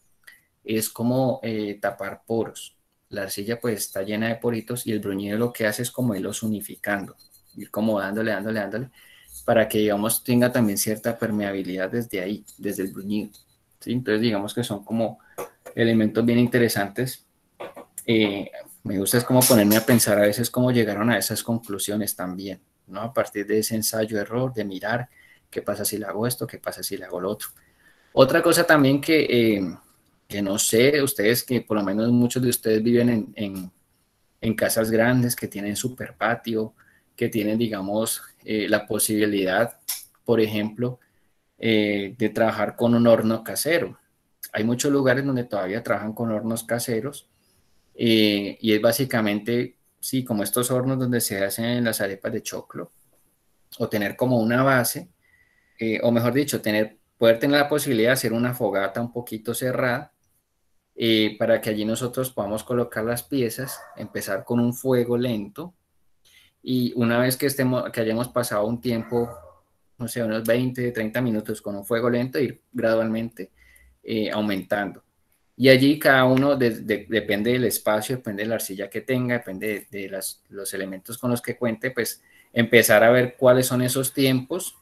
es como tapar poros. La arcilla pues está llena de poritos y el bruñido lo que hace es como irlos unificando, ir como dándole, para que digamos tenga también cierta permeabilidad desde ahí, desde el bruñido. ¿Sí? Entonces digamos que son como elementos bien interesantes. Me gusta es como ponerme a pensar a veces cómo llegaron a esas conclusiones también, ¿no? A partir de ese ensayo-error, de mirar qué pasa si le hago esto, qué pasa si le hago lo otro. Otra cosa también que no sé, ustedes que por lo menos muchos de ustedes viven en casas grandes que tienen super patio, que tienen, digamos, la posibilidad, por ejemplo, de trabajar con un horno casero. Hay muchos lugares donde todavía trabajan con hornos caseros y es básicamente, sí, como estos hornos donde se hacen las arepas de choclo, o tener como una base, o mejor dicho, poder tener la posibilidad de hacer una fogata un poquito cerrada para que allí nosotros podamos colocar las piezas, empezar con un fuego lento y una vez que que hayamos pasado un tiempo, no sé, unos 20, 30 minutos con un fuego lento, ir gradualmente aumentando. Y allí cada uno, depende del espacio, depende de la arcilla que tenga, depende de los elementos con los que cuente, pues empezar a ver cuáles son esos tiempos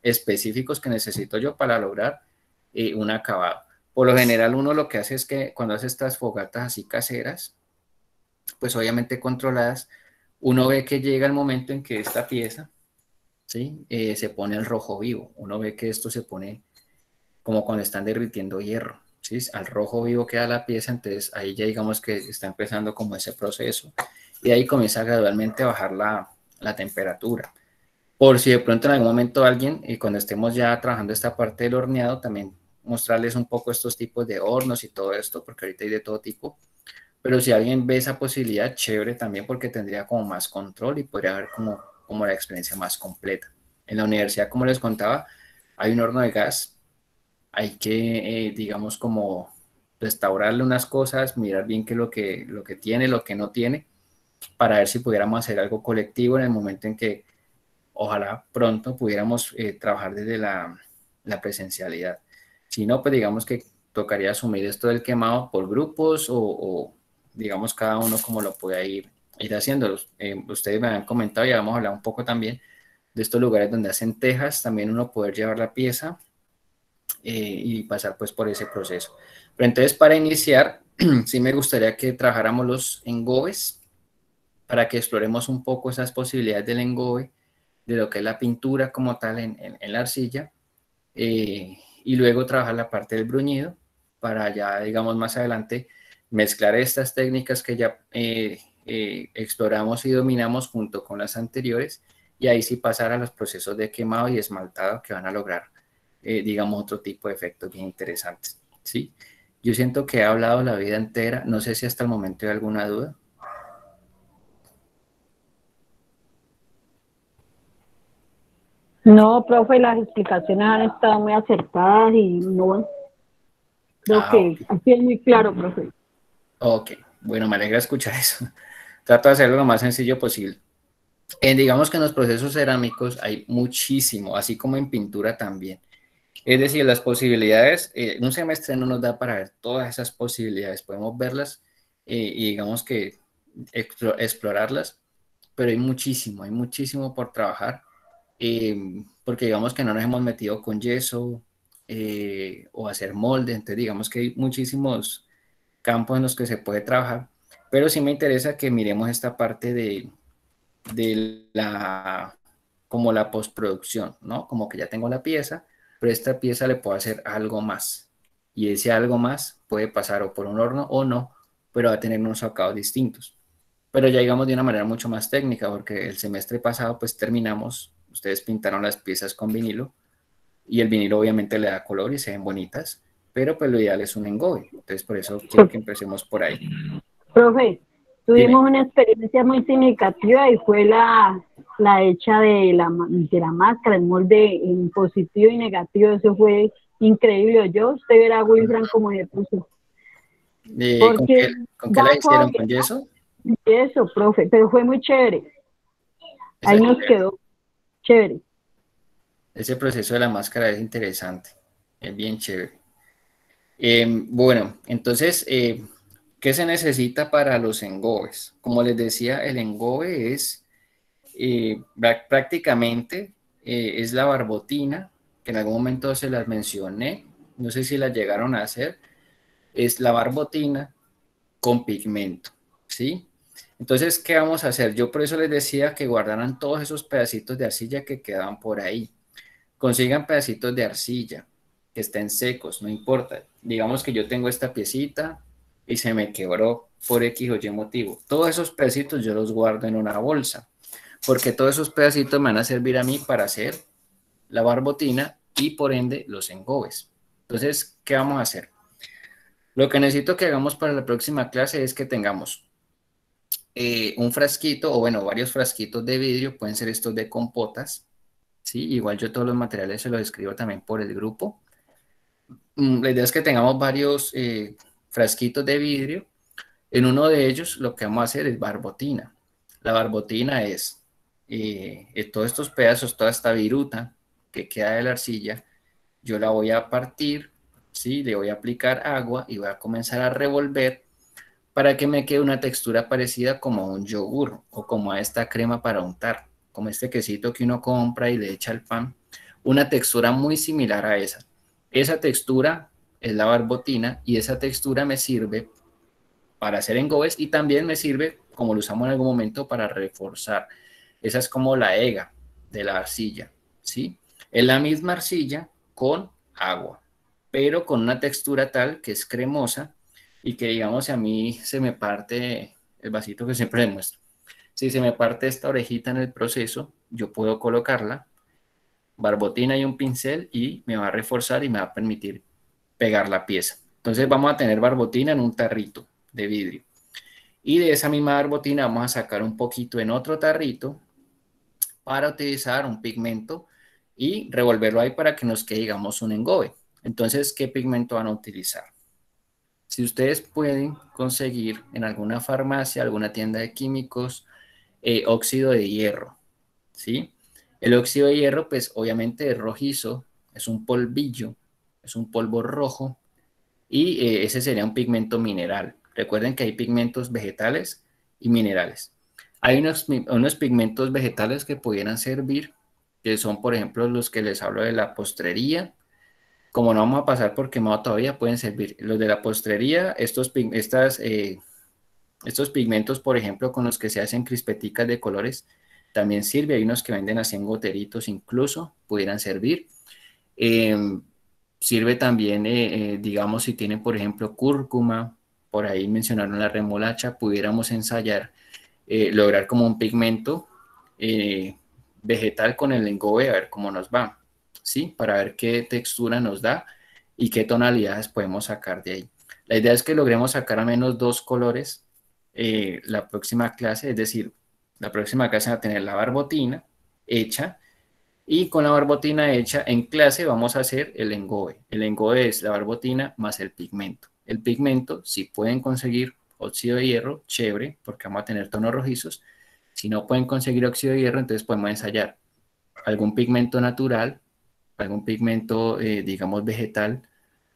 específicos que necesito yo para lograr un acabado. Por lo general uno lo que hace es que cuando hace estas fogatas así caseras, pues obviamente controladas, uno ve que llega el momento en que esta pieza, ¿sí? Se pone al rojo vivo. Uno ve que esto se pone como cuando están derritiendo hierro, ¿sí? Al rojo vivo queda la pieza, entonces ahí ya digamos que está empezando como ese proceso y ahí comienza gradualmente a bajar la temperatura. Por si de pronto en algún momento alguien, y cuando estemos ya trabajando esta parte del horneado, también mostrarles un poco estos tipos de hornos y todo esto, porque ahorita hay de todo tipo. Pero si alguien ve esa posibilidad, chévere también porque tendría como más control y podría ver como la experiencia más completa. En la universidad, como les contaba, hay un horno de gas, hay que, digamos, como restaurarle unas cosas, mirar bien qué es lo que tiene, lo que no tiene, para ver si pudiéramos hacer algo colectivo en el momento en que ojalá pronto pudiéramos trabajar desde la presencialidad. Si no, pues digamos que tocaría asumir esto del quemado por grupos o digamos cada uno como lo pueda ir haciendo. Ustedes me han comentado y vamos a hablar un poco también de estos lugares donde hacen tejas, también uno poder llevar la pieza y pasar pues por ese proceso. Pero entonces para iniciar, sí me gustaría que trabajáramos los engobes para que exploremos un poco esas posibilidades del engobe, de lo que es la pintura como tal en la arcilla, y luego trabajar la parte del bruñido para ya, digamos, más adelante mezclar estas técnicas que ya exploramos y dominamos junto con las anteriores, y ahí sí pasar a los procesos de quemado y esmaltado que van a lograr, digamos, otro tipo de efectos bien interesantes, ¿sí? Yo siento que he hablado la vida entera, no sé si hasta el momento hay alguna duda. No, profe, las explicaciones han estado muy acertadas y no, creo Ah, que ok. así es muy claro, profe. Ok, bueno, me alegra escuchar eso. Trato de hacerlo lo más sencillo posible. Digamos que en los procesos cerámicos hay muchísimo, así como en pintura también. Es decir, las posibilidades, un semestre no nos da para ver todas esas posibilidades, podemos verlas y digamos que explorarlas, pero hay muchísimo por trabajar, porque digamos que no nos hemos metido con yeso o hacer molde, entonces digamos que hay muchísimos campos en los que se puede trabajar, pero sí me interesa que miremos esta parte de como la postproducción, ¿no? Como que ya tengo la pieza, pero esta pieza le puedo hacer algo más. Y ese algo más puede pasar o por un horno o no, pero va a tener unos acabados distintos. Pero ya digamos de una manera mucho más técnica, porque el semestre pasado pues terminamos, ustedes pintaron las piezas con vinilo y el vinilo obviamente le da color y se ven bonitas, pero pues lo ideal es un engobe. Entonces por eso quiero que empecemos por ahí. Profe, Dime. tuvimos una experiencia muy significativa y fue la hecha de la máscara, el molde en positivo y negativo, eso fue increíble. Yo, usted verá a Wilfran como se puso, porque ¿Con qué da la hicieron? fobia ¿Con yeso? eso, profe, pero fue muy chévere, Esa ahí nos chévere. quedó chévere. Ese proceso de la máscara es interesante, es bien chévere. Bueno, entonces, ¿qué se necesita para los engobes? Como les decía, el engobe es prácticamente es la barbotina, que en algún momento se las mencioné, no sé si las llegaron a hacer, es la barbotina con pigmento, ¿sí? Entonces, ¿qué vamos a hacer? Yo por eso les decía que guardaran todos esos pedacitos de arcilla que quedaban por ahí. Consigan pedacitos de arcilla que estén secos, no importa. Digamos que yo tengo esta piecita y se me quebró por X o Y motivo. Todos esos pedacitos yo los guardo en una bolsa, porque todos esos pedacitos me van a servir a mí para hacer la barbotina y por ende los engobes. Entonces, ¿qué vamos a hacer? Lo que necesito que hagamos para la próxima clase es que tengamos un frasquito o bueno, varios frasquitos de vidrio, pueden ser estos de compotas, ¿sí? Igual yo todos los materiales se los escribo también por el grupo. La idea es que tengamos varios, frasquitos de vidrio. En uno de ellos lo que vamos a hacer es barbotina. La barbotina es todos estos pedazos, toda esta viruta que queda de la arcilla, yo la voy a partir, ¿sí? Le voy a aplicar agua y voy a comenzar a revolver para que me quede una textura parecida como a un yogur o como a esta crema para untar, como este quesito que uno compra y le echa al pan, una textura muy similar a esa. Esa textura es la barbotina y esa textura me sirve para hacer engobes y también me sirve, como lo usamos en algún momento, para reforzar. Esa es como la ega de la arcilla, ¿sí? Es la misma arcilla con agua, pero con una textura tal que es cremosa y que, digamos, si a mí se me parte el vasito que siempre demuestro, si se me parte esta orejita en el proceso, yo puedo colocarla, barbotina y un pincel y me va a reforzar y me va a permitir pegar la pieza. Entonces vamos a tener barbotina en un tarrito de vidrio. Y de esa misma barbotina vamos a sacar un poquito en otro tarrito para utilizar un pigmento y revolverlo ahí para que nos quede, digamos, un engobe. Entonces, ¿qué pigmento van a utilizar? Si ustedes pueden conseguir en alguna farmacia, alguna tienda de químicos, óxido de hierro, ¿sí? El óxido de hierro, pues obviamente es rojizo, es un polvillo, es un polvo rojo y ese sería un pigmento mineral. Recuerden que hay pigmentos vegetales y minerales. Hay unos pigmentos vegetales que pudieran servir, que son, por ejemplo, los que les hablo de la postrería. Como no vamos a pasar por quemado todavía, pueden servir. Los de la postrería, estos pigmentos, por ejemplo, con los que se hacen crispeticas de colores, también sirve. Hay unos que venden así en goteritos incluso, pudieran servir. Eh, Sirve también, digamos, si tienen, por ejemplo, cúrcuma, por ahí mencionaron la remolacha, pudiéramos ensayar, lograr como un pigmento eh, vegetal con el engobe, a ver cómo nos va, ¿sí? Para ver qué textura nos da y qué tonalidades podemos sacar de ahí. La idea es que logremos sacar al menos dos colores la próxima clase, es decir, la próxima clase va a tener la barbotina hecha y con la barbotina hecha en clase vamos a hacer el engobe. El engobe es la barbotina más el pigmento. El pigmento, si pueden conseguir óxido de hierro, chévere, porque vamos a tener tonos rojizos. Si no pueden conseguir óxido de hierro, entonces podemos ensayar algún pigmento natural, algún pigmento, digamos, vegetal,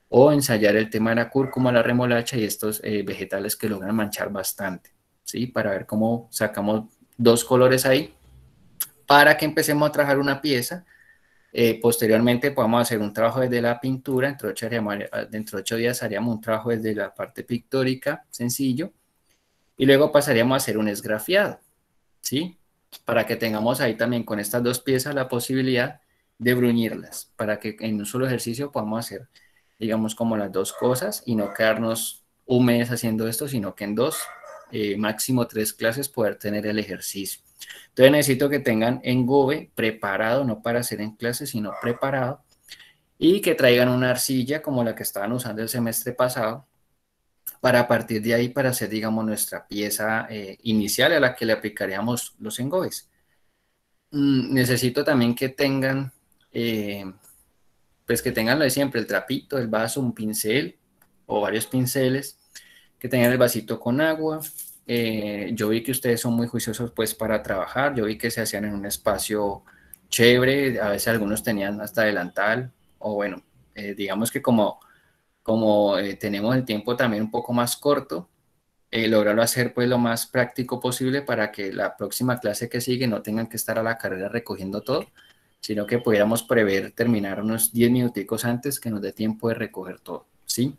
o ensayar el tema de la cúrcuma, la remolacha y estos vegetales que logran manchar bastante, ¿sí? Para ver cómo sacamos dos colores ahí, para que empecemos a trabajar una pieza. Posteriormente podemos hacer un trabajo desde la pintura, dentro de 8 días haríamos un trabajo desde la parte pictórica, sencillo, y luego pasaríamos a hacer un esgrafiado, ¿sí? Para que tengamos ahí también con estas dos piezas la posibilidad de bruñirlas, para que en un solo ejercicio podamos hacer, digamos, como las dos cosas y no quedarnos un mes haciendo esto, sino que en dos, máximo 3 clases poder tener el ejercicio. Entonces necesito que tengan engobe preparado, no para hacer en clase, sino preparado, y que traigan una arcilla como la que estaban usando el semestre pasado, para a partir de ahí para hacer, digamos, nuestra pieza inicial a la que le aplicaríamos los engobes. Necesito también que tengan, pues que tengan lo de siempre, el trapito, el vaso, un pincel o varios pinceles, que tengan el vasito con agua. Yo vi que ustedes son muy juiciosos pues para trabajar, yo vi que se hacían en un espacio chévere, a veces algunos tenían hasta delantal, o bueno, digamos que como tenemos el tiempo también un poco más corto, lograrlo hacer pues lo más práctico posible para que la próxima clase que sigue no tengan que estar a la carrera recogiendo todo, sino que pudiéramos prever terminar unos 10 minuticos antes que nos dé tiempo de recoger todo, ¿sí?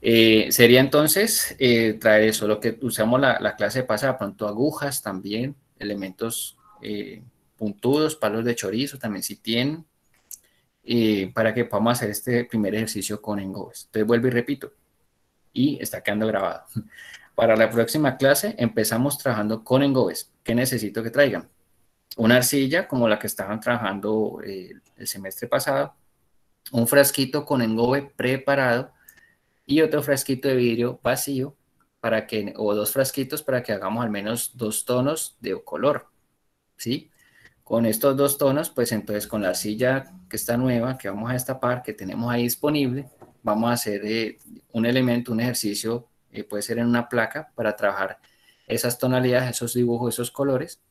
Sería entonces traer eso, lo que usamos la clase pasada, pronto agujas también, elementos puntudos, palos de chorizo también si tienen, para que podamos hacer este primer ejercicio con engobes. Entonces vuelvo y repito, y está quedando grabado. Para la próxima clase empezamos trabajando con engobes. ¿Qué necesito que traigan? Una arcilla como la que estaban trabajando el semestre pasado, un frasquito con engobe preparado y otro frasquito de vidrio vacío o dos frasquitos para que hagamos al menos 2 tonos de color, ¿sí? Con estos 2 tonos, pues entonces con la arcilla que está nueva, que vamos a destapar, que tenemos ahí disponible, vamos a hacer un elemento, un ejercicio, puede ser en una placa para trabajar esas tonalidades, esos dibujos, esos colores.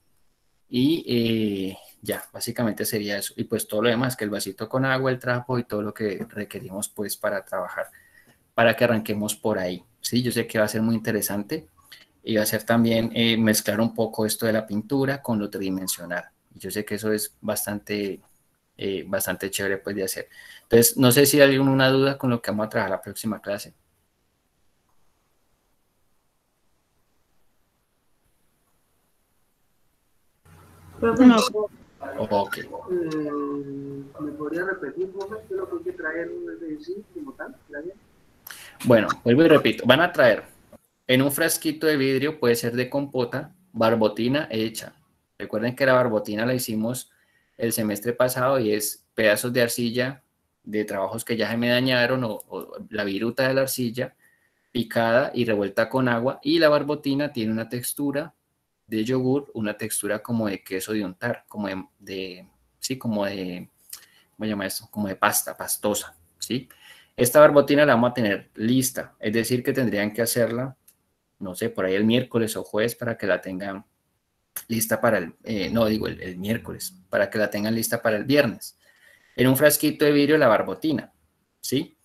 Y ya, básicamente sería eso. Y pues todo lo demás, que el vasito con agua, el trapo y todo lo que requerimos pues para trabajar, para que arranquemos por ahí. Sí, yo sé que va a ser muy interesante y va a ser también mezclar un poco esto de la pintura con lo tridimensional. Yo sé que eso es bastante chévere pues de hacer. Entonces, no sé si hay alguna duda con lo que vamos a trabajar la próxima clase. Profe, No, Ok. ¿me podría repetir, profe, qué es lo que hay que traer de sí como tal? Gracias. Bueno, vuelvo y repito, van a traer en un frasquito de vidrio, puede ser de compota, barbotina hecha. Recuerden que la barbotina la hicimos el semestre pasado y es pedazos de arcilla de trabajos que ya se me dañaron o la viruta de la arcilla picada y revuelta con agua, y la barbotina tiene una textura de yogur, una textura como de queso de untar, como sí, como de, ¿cómo se llama esto? Como de pasta, pastosa, ¿sí? Esta barbotina la vamos a tener lista, es decir, que tendrían que hacerla, no sé, por ahí el miércoles o jueves para que la tengan lista para no digo el miércoles, para que la tengan lista para el viernes. En un frasquito de vidrio la barbotina, ¿sí?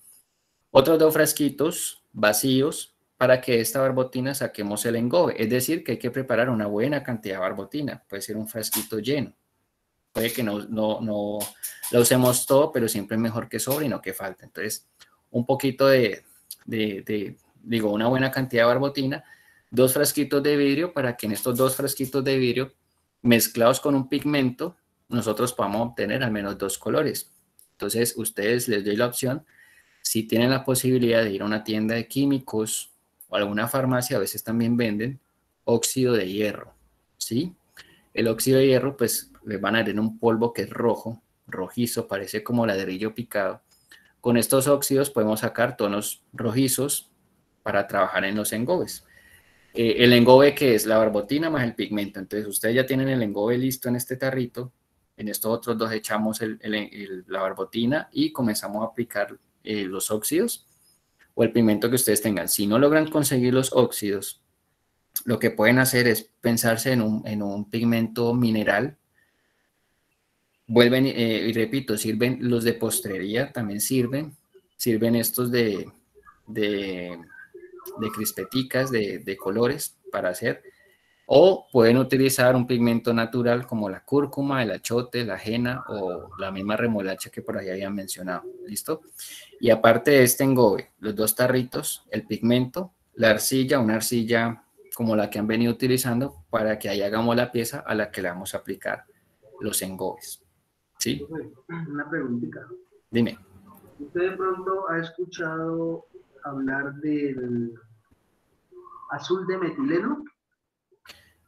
Otros 2 frasquitos vacíos para que de esta barbotina saquemos el engobe. Es decir, que hay que preparar una buena cantidad de barbotina. Puede ser un frasquito lleno. Puede que no lo usemos todo, pero siempre es mejor que sobre y no que falte. Entonces, un poquito digo, una buena cantidad de barbotina, 2 frasquitos de vidrio para que en estos 2 frasquitos de vidrio mezclados con un pigmento, nosotros podamos obtener al menos 2 colores. Entonces, ustedes les doy la opción si tienen la posibilidad de ir a una tienda de químicos o alguna farmacia, a veces también venden óxido de hierro, ¿sí? El óxido de hierro, pues, les van a dar en un polvo que es rojo, rojizo, parece como ladrillo picado. Con estos óxidos podemos sacar tonos rojizos para trabajar en los engobes. El engobe que es la barbotina más el pigmento. Entonces, ustedes ya tienen el engobe listo en este tarrito. En estos otros 2 echamos la barbotina y comenzamos a aplicar los óxidos o el pigmento que ustedes tengan. Si no logran conseguir los óxidos, lo que pueden hacer es pensarse en un pigmento mineral. Vuelven, y repito, sirven los de postrería, también sirven estos de crispeticas, de colores para hacer, o pueden utilizar un pigmento natural como la cúrcuma, el achote, la ajena o la misma remolacha que por ahí habían mencionado. ¿Listo? Y aparte de este engobe, los 2 tarritos, el pigmento, la arcilla, una arcilla como la que han venido utilizando para que ahí hagamos la pieza a la que le vamos a aplicar los engobes. ¿Sí? Profe, una preguntita. Dime. ¿Usted de pronto ha escuchado hablar del azul de metileno?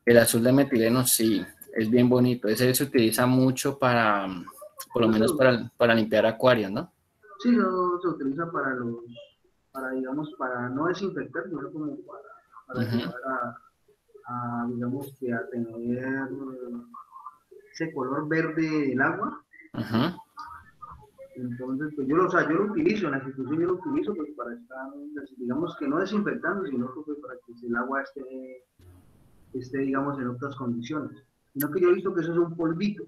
El azul de metileno sí, es bien bonito. Ese se utiliza mucho por lo No se, menos para limpiar acuarios, ¿no? sí, no se utiliza para digamos, para no desinfectar, sino como para Uh-huh. ayudar digamos, que a tener ese color verde del agua. Uh-huh. Entonces, pues yo lo utilizo, en la institución yo lo utilizo pues para estar, digamos que no desinfectando, sino que, pues, para que el agua esté, digamos, en otras condiciones. Sino que yo he visto que eso es un polvito.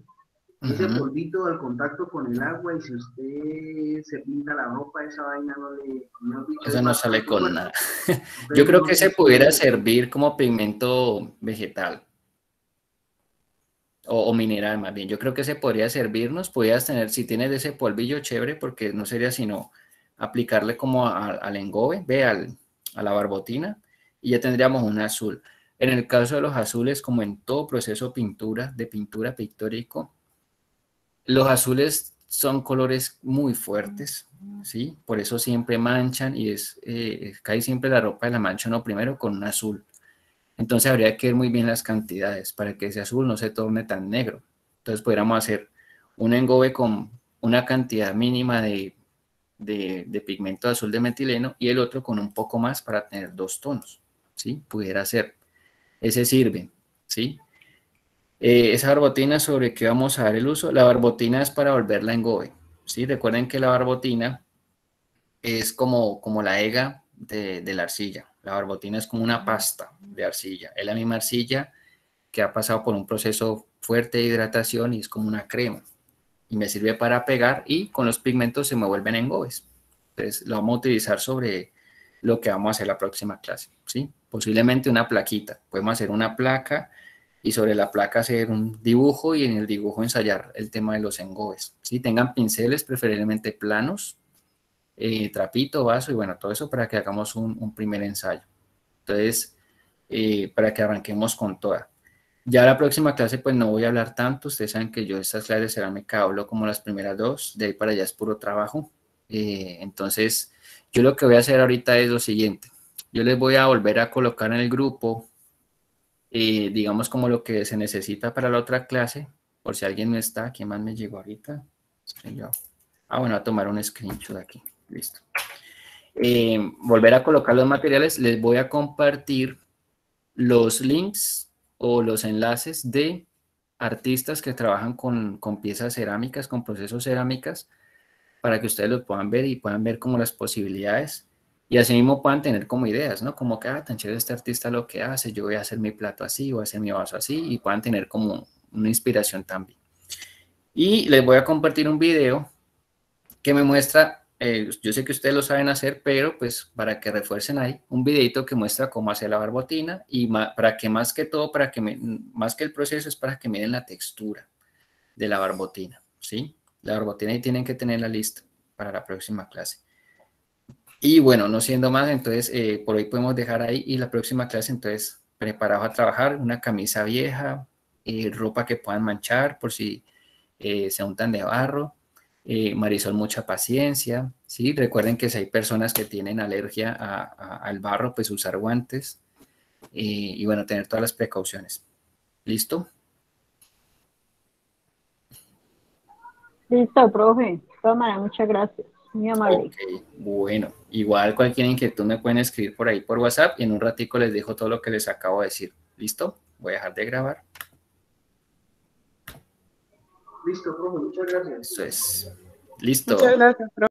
Ese Uh-huh. polvito al contacto con el agua y si usted se pinta la ropa, esa vaina no dicho, Eso es no sale bastante con fuerte. nada. Yo Entonces, creo no que sé se si pudiera servir como pigmento vegetal o mineral más bien. Yo creo que se podría servirnos, podrías tener, si tienes de ese polvillo chévere, porque no sería sino aplicarle como al engobe, a la barbotina, y ya tendríamos un azul. En el caso de los azules, como en todo proceso de pintura pictórico, los azules son colores muy fuertes, ¿sí? Por eso siempre manchan y cae siempre la ropa de la mancha uno primero con un azul. Entonces habría que ver muy bien las cantidades para que ese azul no se torne tan negro. Entonces podríamos hacer un engobe con una cantidad mínima de pigmento azul de metileno y el otro con un poco más para tener 2 tonos, ¿sí? Pudiera ser. Ese sirve, ¿sí? Esa barbotina sobre qué vamos a dar el uso. La barbotina es para volverla engobe, ¿sí? Recuerden que la barbotina es como la ega de la arcilla. La barbotina es como una pasta de arcilla. Es la misma arcilla que ha pasado por un proceso fuerte de hidratación y es como una crema. Y me sirve para pegar y con los pigmentos se me vuelven engobes. Entonces lo vamos a utilizar sobre lo que vamos a hacer la próxima clase, ¿sí? Posiblemente una plaquita. Podemos hacer una placa y sobre la placa hacer un dibujo y en el dibujo ensayar el tema de los engobes, ¿sí? Tengan pinceles preferiblemente planos, trapito, vaso y bueno, todo eso para que hagamos un primer ensayo. Entonces, para que arranquemos con toda. Ya la próxima clase pues no voy a hablar tanto, ustedes saben que yo estas clases de cerámica hablo como las primeras dos, de ahí para allá es puro trabajo. Entonces, yo lo que voy a hacer ahorita es lo siguiente, yo les voy a volver a colocar en el grupo, digamos como lo que se necesita para la otra clase, por si alguien no está, ¿quién más me llegó ahorita? Yo. Bueno, a tomar un screenshot aquí, listo. Volver a colocar los materiales, les voy a compartir los links o los enlaces de artistas que trabajan con piezas cerámicas, con procesos cerámicas, para que ustedes los puedan ver y puedan ver como las posibilidades y así mismo puedan tener como ideas, ¿no? Como que, tan chévere este artista lo que hace, yo voy a hacer mi plato así, voy a hacer mi vaso así y puedan tener como una inspiración también. Y les voy a compartir un video que me muestra, yo sé que ustedes lo saben hacer, pero pues para que refuercen ahí, un videito que muestra cómo hacer la barbotina y para que más que todo, más que el proceso es para que miren la textura de la barbotina, ¿sí? La barbotina ahí tienen que tenerla lista para la próxima clase. Y bueno, no siendo más, entonces por hoy podemos dejar ahí y la próxima clase entonces preparados a trabajar, una camisa vieja, ropa que puedan manchar por si se untan de barro. Marisol, mucha paciencia, ¿sí? Recuerden que si hay personas que tienen alergia al barro, pues usar guantes y bueno, tener todas las precauciones. ¿Listo? Listo, profe. De todas maneras, muchas gracias. Muy amable. Ok, bueno, igual cualquier inquietud me pueden escribir por ahí por WhatsApp y en un ratico les dejo todo lo que les acabo de decir. ¿Listo? Voy a dejar de grabar. Listo, profe, muchas gracias. Eso es. Listo. Muchas gracias, profe.